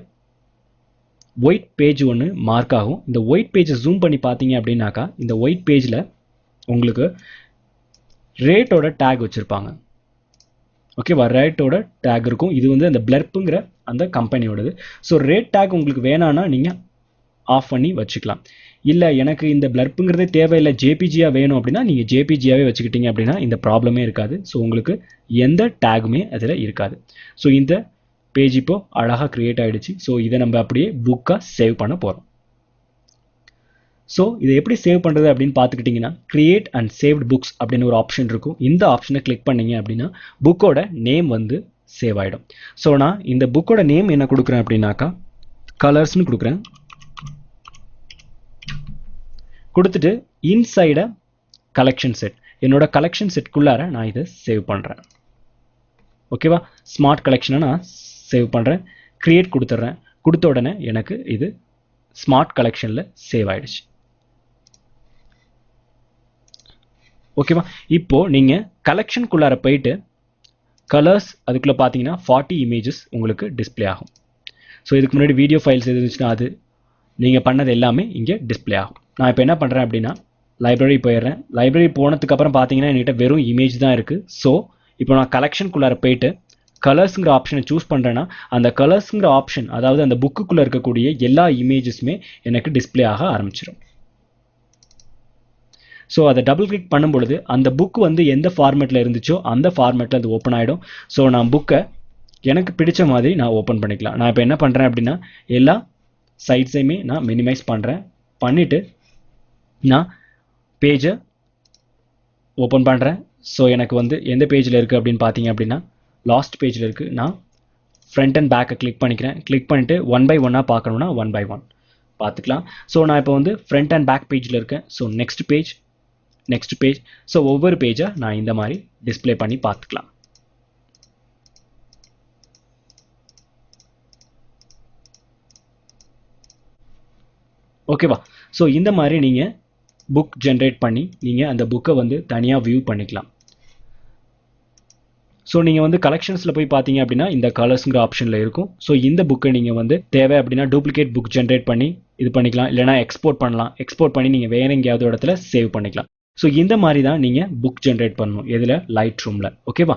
ஒயிட் பேஜ் ஒன்று மார்க் ஆகும். இந்த ஒயிட் பேஜை ஜூம் பண்ணி பார்த்தீங்க அப்படின்னாக்கா இந்த ஒயிட் பேஜில் உங்களுக்கு ரேட்டோட டேக் வச்சுருப்பாங்க. ஓகேவா, ரேட்டோட டேக் இருக்கும். இது வந்து அந்த பிளர்ப்புங்கிற அந்த கம்பெனியோடது. ஸோ ரேட் டேக் உங்களுக்கு வேணான்னா நீங்கள் ஆஃப் பண்ணி வச்சுக்கலாம். இல்லை எனக்கு இந்த பிளர்ப்புங்கிறதே தேவையில்லை, ஜேபிஜியாக வேணும் அப்படின்னா நீங்கள் ஜேபிஜியாகவே வச்சுக்கிட்டீங்க அப்படின்னா இந்த ப்ராப்ளமே இருக்காது. ஸோ உங்களுக்கு எந்த டேகுமே அதில் இருக்காது. ஸோ இந்த பேஜ் இப்போ அழகாக க்ரியேட் ஆகிடுச்சு. ஸோ இதை நம்ம அப்படியே புக்காக சேவ் பண்ண போகிறோம். ஸோ இதை எப்படி சேவ் பண்ணுறது அப்படின்னு பார்த்துக்கிட்டிங்கன்னா கிரியேட் அண்ட் சேவ்ட் புக்ஸ் அப்படின்னு ஒரு ஆப்ஷன் இருக்கும். இந்த ஆப்ஷனை கிளிக் பண்ணிங்க அப்படின்னா புக்கோட நேம் வந்து சேவ் ஆகிடும். ஸோ நான் இந்த புக்கோட நேம் என்ன கொடுக்குறேன் அப்படின்னாக்கா கலர்ஸ்னு கொடுக்குறேன். கொடுத்துட்டு இன்சைட கலெக்ஷன் செட், என்னோட கலெக்ஷன் செட்குள்ளார நான் இதை சேவ் பண்ணுறேன். ஓகேவா, ஸ்மார்ட் கலெக்ஷனை நான் சேவ் பண்ணுறேன். கிரியேட் கொடுத்துட்றேன். கொடுத்த உடனே எனக்கு இது ஸ்மார்ட் கலெக்ஷனில் சேவ் ஆகிடுச்சு. ஓகேவா, இப்போது நீங்கள் கலெக்ஷனுக்குள்ளார போயிட்டு கலர்ஸ் அதுக்குள்ளே பார்த்தீங்கன்னா 40 இமேஜஸ் உங்களுக்கு டிஸ்பிளே ஆகும். ஸோ இதுக்கு முன்னாடி வீடியோ ஃபைல்ஸ் எது இருந்துச்சுன்னா அது நீங்கள் பண்ணது எல்லாமே இங்கே டிஸ்பிளே ஆகும். நான் இப்போ என்ன பண்ணுறேன் அப்படின்னா லைப்ரரி போயிடுறேன். லைப்ரரி போனதுக்கப்புறம் பார்த்தீங்கன்னா என்கிட்ட வெறும் இமேஜ் தான் இருக்குது. ஸோ இப்போ நான் கலெக்ஷனுக்குள்ளார போயிட்டு கலர்ஸுங்கிற ஆப்ஷனை சூஸ் பண்ணுறேன்னா அந்த கலர்ஸுங்கிற ஆப்ஷன், அதாவது அந்த புக்குக்குள்ளே இருக்கக்கூடிய எல்லா இமேஜஸுமே எனக்கு டிஸ்பிளே ஆக ஆரம்பிச்சிடும். ஸோ அதை டபுள் கிளிக் பண்ணும் பொழுது அந்த புக் வந்து எந்த ஃபார்மேட்டில் இருந்துச்சோ அந்த ஃபார்மேட்டில் அது ஓப்பன் ஆகிடும். ஸோ நான் புக்கை எனக்கு பிடிச்ச மாதிரி நான் ஓப்பன் பண்ணிக்கலாம். நான் இப்போ என்ன பண்ணுறேன் அப்படின்னா எல்லா சைட்ஸையுமே நான் மினிமைஸ் பண்ணுறேன். பண்ணிவிட்டு நான் பேஜை ஓப்பன் பண்ணுறேன். ஸோ எனக்கு வந்து எந்த பேஜில் இருக்குது அப்படின்னு பார்த்தீங்க அப்படின்னா லாஸ்ட் பேஜில் இருக்குது. நான் ஃப்ரண்ட் அண்ட் பேக்கை கிளிக் பண்ணிக்கிறேன். கிளிக் பண்ணிவிட்டு 1 by 1 பார்க்கணுன்னா 1 by 1 பார்த்துக்கலாம். ஸோ நான் இப்போ வந்து ஃப்ரண்ட் அண்ட் பேக் பேஜில் இருக்கேன். So next page. ஸோ ஒவ்வொரு பேஜை நான் இந்த மாதிரி டிஸ்பிளே பண்ணி பார்த்துக்கலாம். ஓகேவா, ஸோ இந்த மாதிரி நீங்கள் புக் ஜென்ரேட் பண்ணி நீங்கள் அந்த புக்கை வந்து தனியாக வியூ பண்ணிக்கலாம். ஸோ நீங்கள் வந்து கலெக்ஷன்ஸில் போய் பார்த்தீங்க அப்படின்னா இந்த கலர்ஸுங்கிற ஆப்ஷனில் இருக்கும். ஸோ இந்த புக்கை நீங்கள் வந்து தேவை அப்படின்னா டூப்ளிகேட் புக் ஜென்ரேட் பண்ணி இது பண்ணிக்கலாம். இல்லைனா எக்ஸ்போர்ட் பண்ணலாம். எக்ஸ்போர்ட் பண்ணி நீங்கள் வேறு எங்கேயாவது இடத்துல சேவ் பண்ணிக்கலாம். ஸோ இந்த மாதிரி தான் நீங்கள் புக் ஜென்ரேட் பண்ணணும். எதில்? லைட் ரூமில். ஓகேவா.